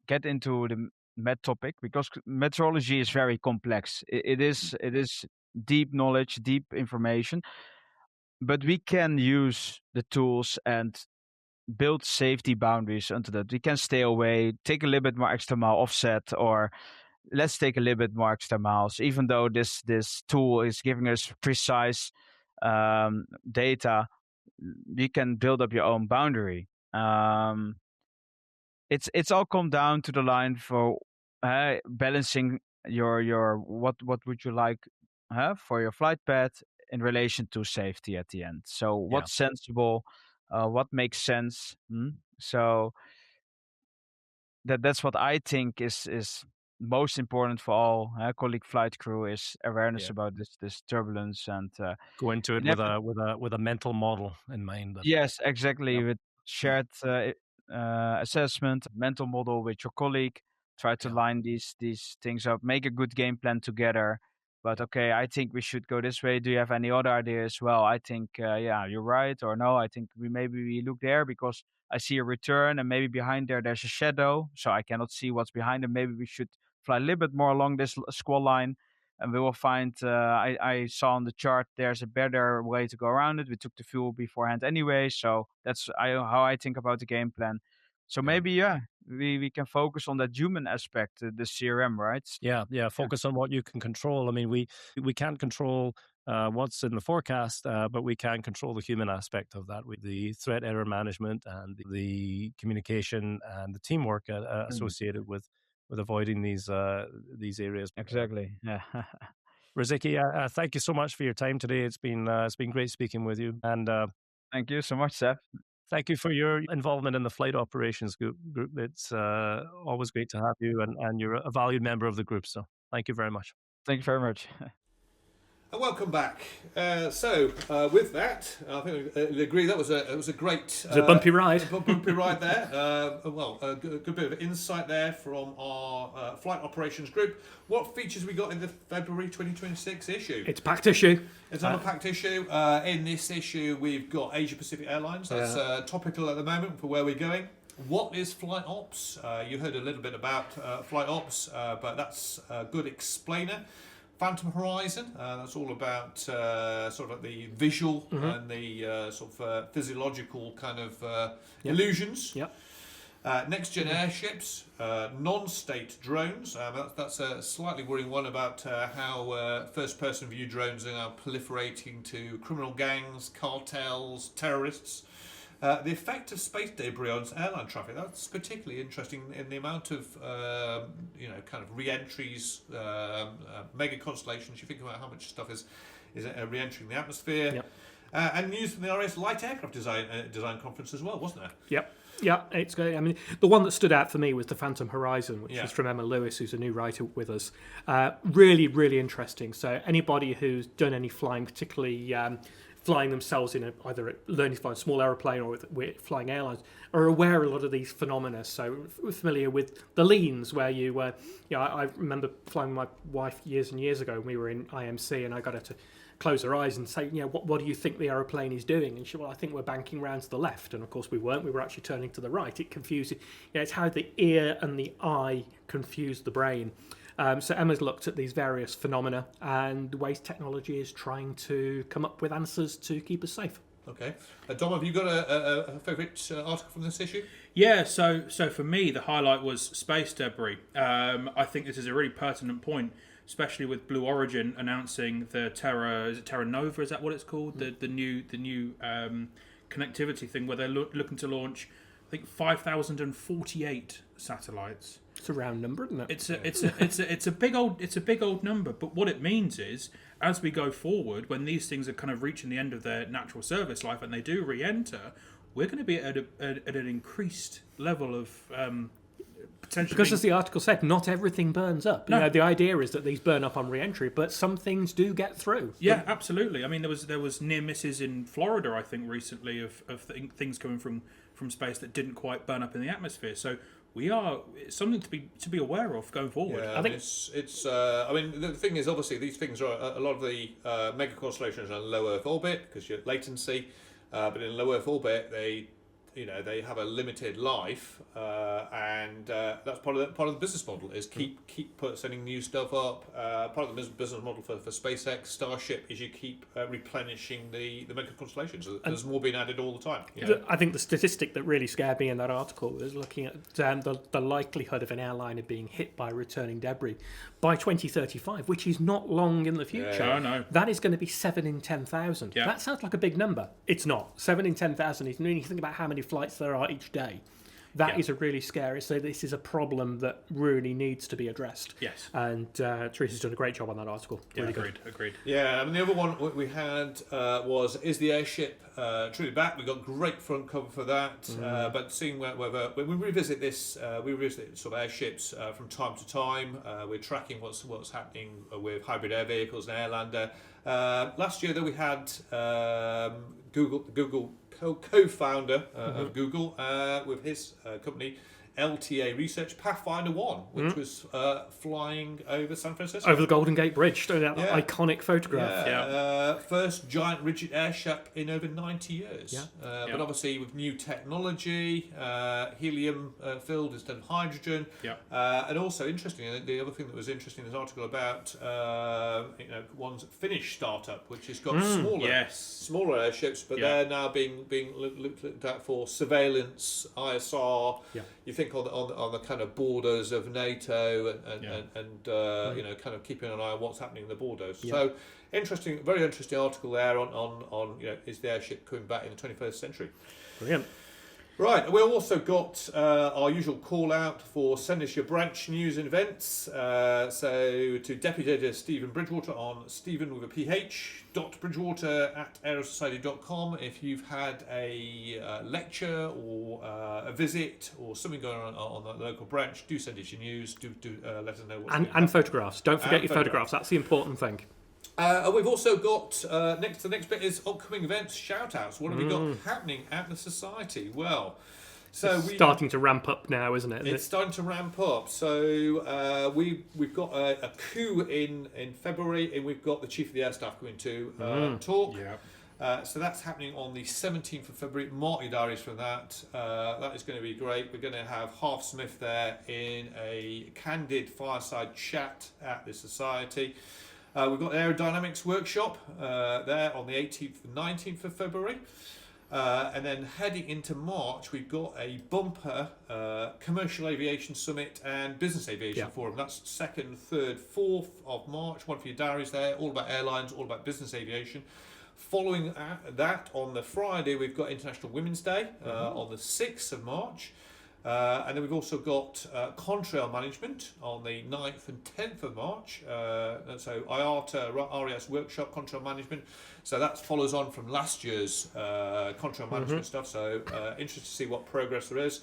get into the med topic, because meteorology is very complex. It is deep knowledge, deep information, but we can use the tools and build safety boundaries unto that. We can stay away, take a little bit more extra mile offset, or let's take a little bit more extra miles, even though this tool is giving us precise data. You can build up your own boundary. It's all come down to the line for balancing your what would you like for your flight path in relation to safety at the end. So what's sensible, what makes sense. So that's what I think is most important for all colleague flight crew, is awareness about this turbulence, and go into it with a mental model in mind. Yes, exactly. With shared assessment, mental model with your colleague, try to line these things up, make a good game plan together. But okay, I think we should go this way. Do you have any other ideas? Well, I think you're right, or no, I think we look there because I see a return, and maybe behind there's a shadow, so I cannot see what's behind them. Maybe we should fly a little bit more along this squall line, and we will find. I saw on the chart there's a better way to go around it. We took the fuel beforehand anyway, so that's how I think about the game plan. So maybe we can focus on that human aspect, the CRM, right? Yeah. Focus on what you can control. I mean, we can't control what's in the forecast, but we can control the human aspect of that, with the threat error management and the communication and the teamwork associated with avoiding these areas. Exactly. Yeah. Riziki, thank you so much for your time today. It's been great speaking with you, and thank you so much, Seth. Thank you for your involvement in the flight operations group. It's always great to have you, and you're a valued member of the group. So thank you very much. Thank you very much. And welcome back. With that, I think we agree that was a great. It was a bumpy ride. Bumpy ride there. A good bit of insight there from our flight operations group. What features we got in the February 2026 issue? It's a packed issue. It's on a packed issue. In this issue, we've got Asia Pacific Airlines. That's topical at the moment for where we're going. What is flight ops? You heard a little bit about flight ops, but that's a good explainer. Phantom Horizon, that's all about sort of the visual and the sort of physiological kind of illusions. Yep. Next gen airships, non-state drones. That's a slightly worrying one about how first-person view drones are now proliferating to criminal gangs, cartels, terrorists. The effect of space debris on airline traffic, that's particularly interesting in the amount of kind of re-entries, mega constellations. You think about how much stuff is re-entering the atmosphere. Yep. And news from the RS Light Aircraft Design Conference as well, wasn't there? Yep. Yeah, it's good. I mean, the one that stood out for me was the Phantom Horizon, which was from Emma Lewis, who's a new writer with us. Really, really interesting. So anybody who's done any flying, particularly flying themselves in either learning to fly a small aeroplane or with flying airlines, are aware of a lot of these phenomena. So we're familiar with the leans, where I remember flying with my wife years and years ago, and we were in IMC, and I got her to close her eyes and say, what do you think the aeroplane is doing? And she said, well, I think we're banking round to the left. And of course we weren't. We were actually turning to the right. It confuses. It's how the ear and the eye confuse the brain. So Emma's looked at these various phenomena and ways technology is trying to come up with answers to keep us safe. Okay. Dom, have you got a favourite article from this issue? Yeah, so for me, the highlight was space debris. I think this is a really pertinent point, especially with Blue Origin announcing the Terra Nova, is that what it's called? The new connectivity thing, where they're looking to launch, I think, 5,048 satellites. It's a round number, isn't it? It's a big old number. But what it means is, as we go forward, when these things are kind of reaching the end of their natural service life and they do re-enter, we're going to be at an increased level of potentially. Because as the article said, not everything burns up. No. The idea is that these burn up on re-entry, but some things do get through. Yeah, absolutely. I mean, there was near misses in Florida, I think, recently of things coming from space that didn't quite burn up in the atmosphere. So it's something to be aware of going forward. Yeah, I think it's. I mean, the thing is, obviously, these things are a lot of the mega constellations are in low Earth orbit because you have latency, but in low Earth orbit they have a limited life, and that's part of the business model is keep sending new stuff up. Part of the business model for SpaceX, Starship is you keep replenishing the mega constellations. So there's more being added all the time. I think the statistic that really scared me in that article was looking at the likelihood of an airliner being hit by returning debris by 2035, which is not long in the future. Yeah, no. That is going to be 7 in 10,000. Yeah. That sounds like a big number. It's not. 7 in 10,000 is when you think about how many flights there are each day. That is a really scary. So this is a problem that really needs to be addressed. Yes. And Teresa's done a great job on that article. Yeah, Really agreed. Yeah, I mean, the other one we had was Is the Airship Truly Back? We got great front cover for that. But seeing whether when we revisit this, we revisit sort of airships from time to time. We're tracking what's happening with hybrid air vehicles and Airlander. Last year, though, we had Google co-founder of Google with his company LTA Research Pathfinder 1, which was flying over San Francisco. Over the Golden Gate Bridge, that iconic photograph. First giant rigid airship in over 90 years. But obviously with new technology, helium filled instead of hydrogen. And also interesting, the other thing that was interesting in this article about one's Finnish startup, which has got smaller airships, but they're now being looked at for surveillance, ISR. You think on the kind of borders of NATO and kind of keeping an eye on what's happening in the borders. So interesting, very interesting article there on is the airship coming back in the 21st century? Brilliant. Right, we've also got our usual call out for send us your branch news and events. So to Deputy Editor Stephen Bridgewater on Stephen with a PH .bridgewater@aerosociety.com. If you've had a lecture or a visit or something going on the local branch, do send us your news. Do let us know what's going on. And photographs. Don't forget your photographs. That's the important thing. We've also got the next bit is upcoming events, shout outs. What have we got happening at the Society? Well, so it's starting to ramp up now, isn't it? It's starting to ramp up. So we've got a coup in February, and we've got the Chief of the Air Staff coming to talk. So that's happening on the 17th of February. Mark your diaries for that. That is going to be great. We're going to have Harv Smith there in a candid fireside chat at the Society. We've got an aerodynamics workshop there on the 18th and 19th of February. And then heading into March, we've got a bumper commercial aviation summit and business aviation forum. That's 2nd, 3rd, 4th of March. One for your diaries there. All about airlines, all about business aviation. Following that, on the Friday, we've got International Women's Day on the 6th of March. And then we've also got contrail management on the 9th and 10th of March. So IATA RES workshop, contrail management. So that follows on from last year's contrail management stuff. So interested to see what progress there is.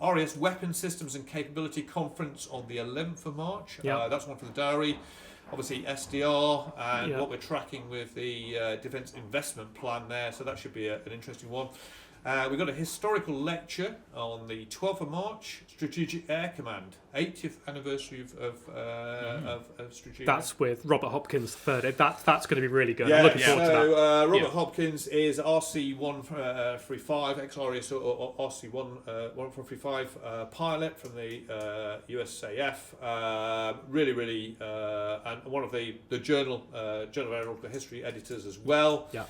RAS Weapon Systems and Capability Conference on the 11th of March. Yeah. That's one for the diary. Obviously SDR and Yeah. what we're tracking with the Defence Investment Plan there, so that should be an interesting one. We've got a historical lecture on the 12th of March, Strategic Air Command, 80th anniversary of Strategic That's with Robert Hopkins III. That's going to be really good. Yeah, I'm looking forward to that. so Robert Yeah. Hopkins is RC-135, ex-RAS or RC-135 pilot from the USAF. Really, and one of the Journal of Aeronautical History editors as well. Yeah.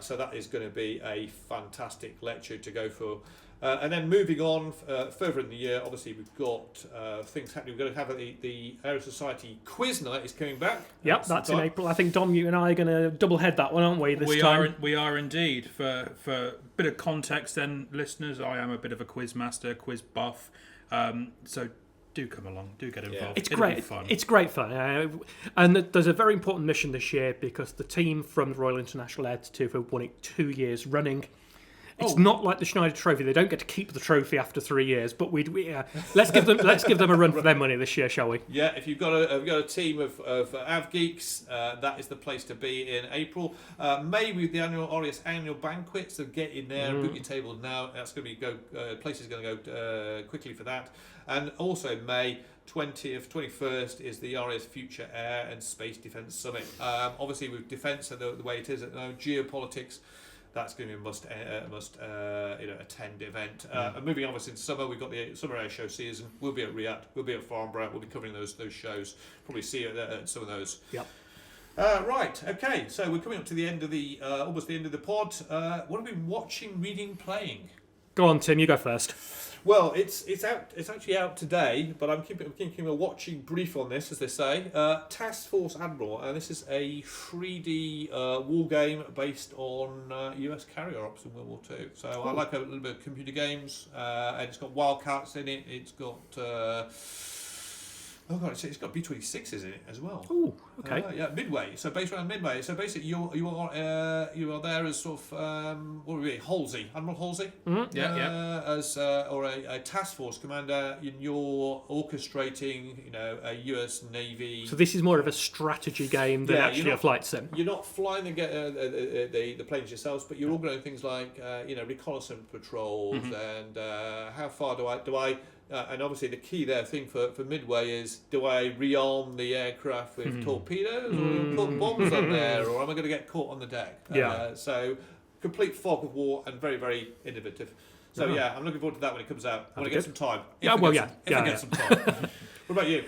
So that is going to be a fantastic lecture to go for. And then moving on further in the year, obviously we've got things happening. We're going to have the Aero Society quiz night is coming back. Yep, that's in April. I think Dom, you and I are going to double head that one, aren't we? This time. We are indeed. For a bit of context, then, listeners, I am a bit of a quiz master, quiz buff. So do come along, do get involved. It's It'll great. be fun. It's great fun. And there's a very important mission this year because the team from the Royal International Air Institute have won it 2 years running. It's not like the Schneider Trophy; they don't get to keep the trophy after 3 years. But let's give them a run for their money this year, shall we? Yeah, if you've got a team of av geeks, that is the place to be in April. May with the annual RAS annual banquet, so get in there and book your table now. That's going to be places going to go quickly for that. And also May 20th, 21st is the RAS Future Air and Space Defence Summit. Obviously with defence and the way it is at the moment, geopolitics, that's going to be a must attend event. And moving on in summer, we've got the Summer Air Show season. We'll be at Riyadh, we'll be at Farnborough, we'll be covering those shows. Probably see you at some of those. Yep. Right, okay, so we're coming up to the end of the almost the end of the pod. What have we been watching, reading, playing? Go on, Tim. You go first. Well, it's out. It's actually out today, but I'm keeping a watching brief on this, as they say. Task Force Admiral, and this is a 3D war game based on US carrier ops in World War II. So I like a little bit of computer games, and it's got Wildcats in it. It's got it's got B-26s in it as well. Oh, okay. Yeah, Midway. So based around Midway. So basically, you are there as sort of what would be Halsey, Admiral Halsey, as or a task force commander, and you're orchestrating, a U.S. Navy. So this is more of a strategy game than actually a flight sim. You're not flying the planes yourselves, but you're organising things like reconnaissance patrols and how far do I and obviously the key thing for Midway is, do I rearm the aircraft with torpedoes or put bombs on there, or am I going to get caught on the deck? So complete fog of war and very, very innovative. So I'm looking forward to that when it comes out. When I get some time. If I get some time. What about you?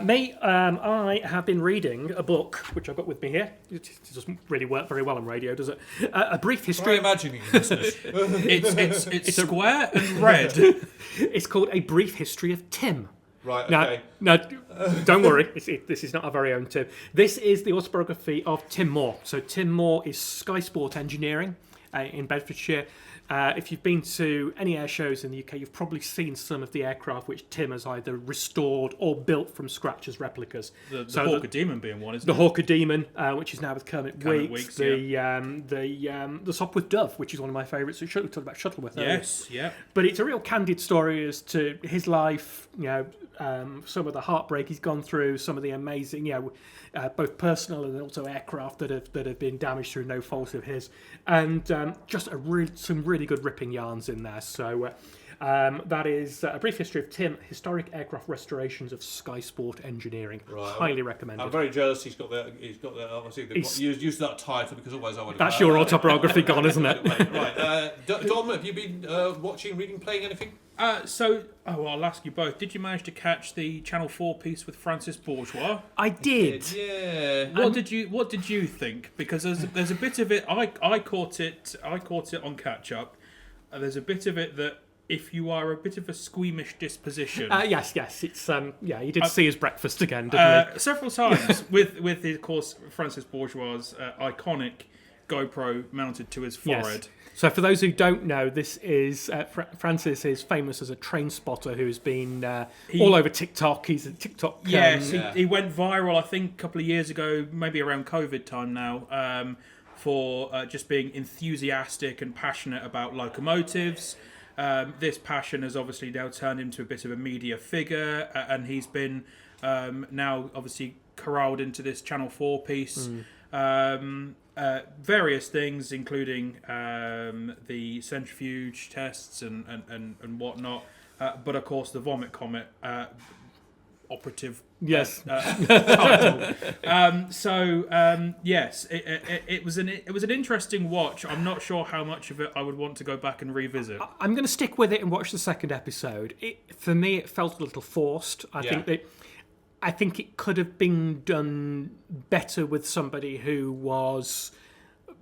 Me, I have been reading a book, which I've got with me here. It doesn't really work very well on radio, does it? A brief history. Try imagining this. It's square and red. It's called A Brief History of Tim. Right, okay. Now, don't worry, this is not our very own Tim. This is the autobiography of Tim Moore. So Tim Moore is Sky Sport Engineering in Bedfordshire. If you've been to any air shows in the UK, you've probably seen some of the aircraft which Tim has either restored or built from scratch as replicas. The Hawker Demon being one, isn't the it? Hawker Demon, which is now with Kermit Kermit Weeks. Weeks, The Sopwith Dove, which is one of my favourites. We talked about Shuttleworth earlier. Yes, yeah. But it's a real candid story as to his life, some of the heartbreak he's gone through, some of the amazing, both personal and also aircraft that have been damaged through no fault of his, and just some really good ripping yarns in there. So that is A Brief History of Tim, Historic Aircraft Restorations of Sky Sport Engineering. Right. Highly recommended. I'm very jealous. He's got the obviously used that title because otherwise I would. That's your autobiography gone, isn't it? Right. Dom, have you been watching, reading, playing anything? I'll ask you both. Did you manage to catch the Channel 4 piece with Francis Bourgeois? I did. Yeah. What did you think? Because there's a bit of it. I caught it on catch up. There's a bit of it that, if you are a bit of a squeamish disposition, yes, it's he did see his breakfast again, didn't he? Several times with of course Francis Bourgeois' iconic GoPro mounted to his forehead. Yes. So for those who don't know, this is Francis is famous as a train spotter who's been all over TikTok. He's a TikTok. Yes, he went viral, I think, a couple of years ago, maybe around COVID time now, for just being enthusiastic and passionate about locomotives. this passion has obviously now turned into a bit of a media figure, and he's been now obviously corralled into this Channel 4 piece. Various things, including the centrifuge tests and whatnot. But of course, the Vomit Comet operative. Yes. Title. Yes, it was an interesting watch. I'm not sure how much of it I would want to go back and revisit. I'm going to stick with it and watch the second episode. For me, it felt a little forced. I think it could have been done better with somebody who was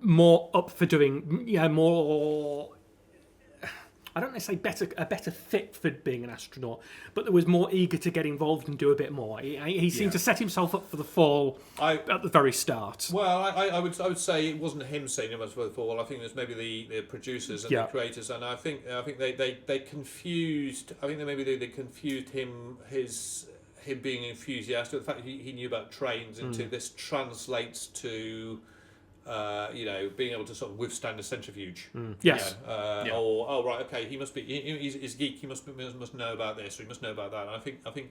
more up for doing, more. I don't necessarily a better fit for being an astronaut, but that was more eager to get involved and do a bit more. He seemed to set himself up for the fall at the very start. Well, I would say it wasn't him setting him up for the fall. I think it was maybe the producers and the creators, and I think they confused. I think they confused him being enthusiastic. The fact that he knew about trains into this translates to. Being able to sort of withstand a centrifuge. Yes. He must be. He's a geek. He must know about this, or he must know about that. And I think,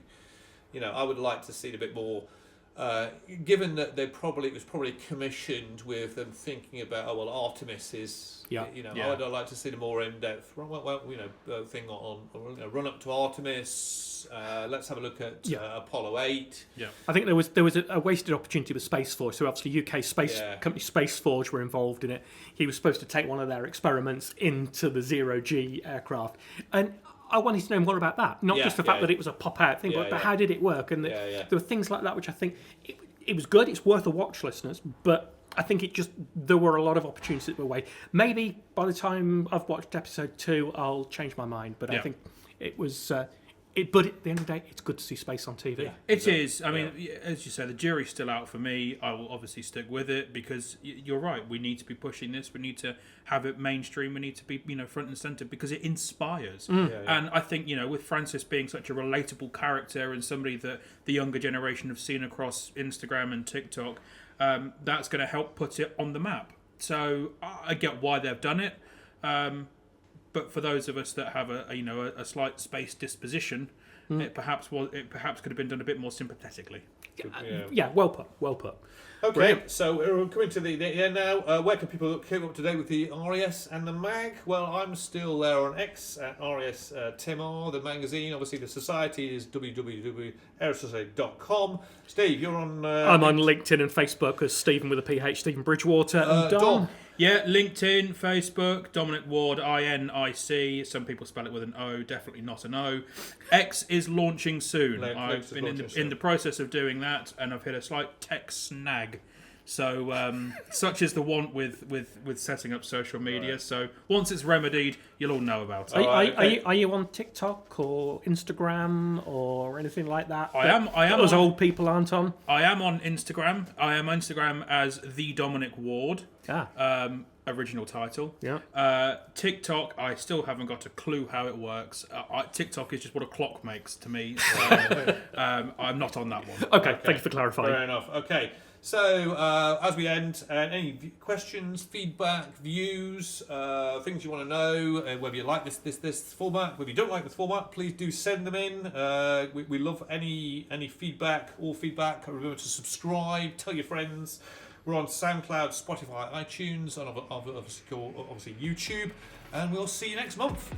I would like to see it a bit more. Given that it was probably commissioned with them thinking about, Artemis is. I'd like to see the more in-depth. Thing on run up to Artemis. Let's have a look at Apollo 8. Yeah. I think there was a wasted opportunity with Space Forge. So obviously UK space company Space Forge were involved in it. He was supposed to take one of their experiments into the zero-G aircraft, and I wanted to know more about that. Not just the fact that it was a pop-out thing, but how did it work? And there were things like that which I think it was good. It's worth a watch, listeners, but I think there were a lot of opportunities that were wasted. Maybe by the time I've watched episode 2, I'll change my mind. But I think it was. But at the end of the day, it's good to see space on TV. Yeah, it is. I mean, as you say, the jury's still out for me. I will obviously stick with it because you're right. We need to be pushing this. We need to have it mainstream. We need to be, front and centre because it inspires. And I think, with Francis being such a relatable character and somebody that the younger generation have seen across Instagram and TikTok, that's going to help put it on the map. So I get why they've done it. But for those of us that have a slight space disposition, it perhaps could have been done a bit more sympathetically. Yeah, well put. Okay, Brilliant. so we're coming to the end now. Where can people keep up to date with the RES and the mag? Well, I'm still there on X at RES Timor. The magazine, obviously, the society is www.aerospace.com. Steve, you're on. I'm on LinkedIn and Facebook as Stephen with a PH, Stephen Bridgewater, and Dom. Yeah, LinkedIn, Facebook, Dominic Ward, INIC. Some people spell it with an O, definitely not an O. X is launching soon. I've been in the process of doing that, and I've hit a slight tech snag. So, such is the want with setting up social media. Right. So, once it's remedied, you'll all know about it. Are you on TikTok or Instagram or anything like that? I am. Those old people aren't on. I am on Instagram. I am on Instagram as the Dominic Ward. Original title. Yeah. TikTok, I still haven't got a clue how it works. TikTok is just what a clock makes to me. So, I'm not on that one. Okay, thank you for clarifying. Fair enough. Okay. So, as we end, any questions, feedback, views, things you want to know, whether you like this format, whether you don't like this format, please do send them in. We love any feedback, all feedback. Remember to subscribe, tell your friends. We're on SoundCloud, Spotify, iTunes, and obviously YouTube. And we'll see you next month.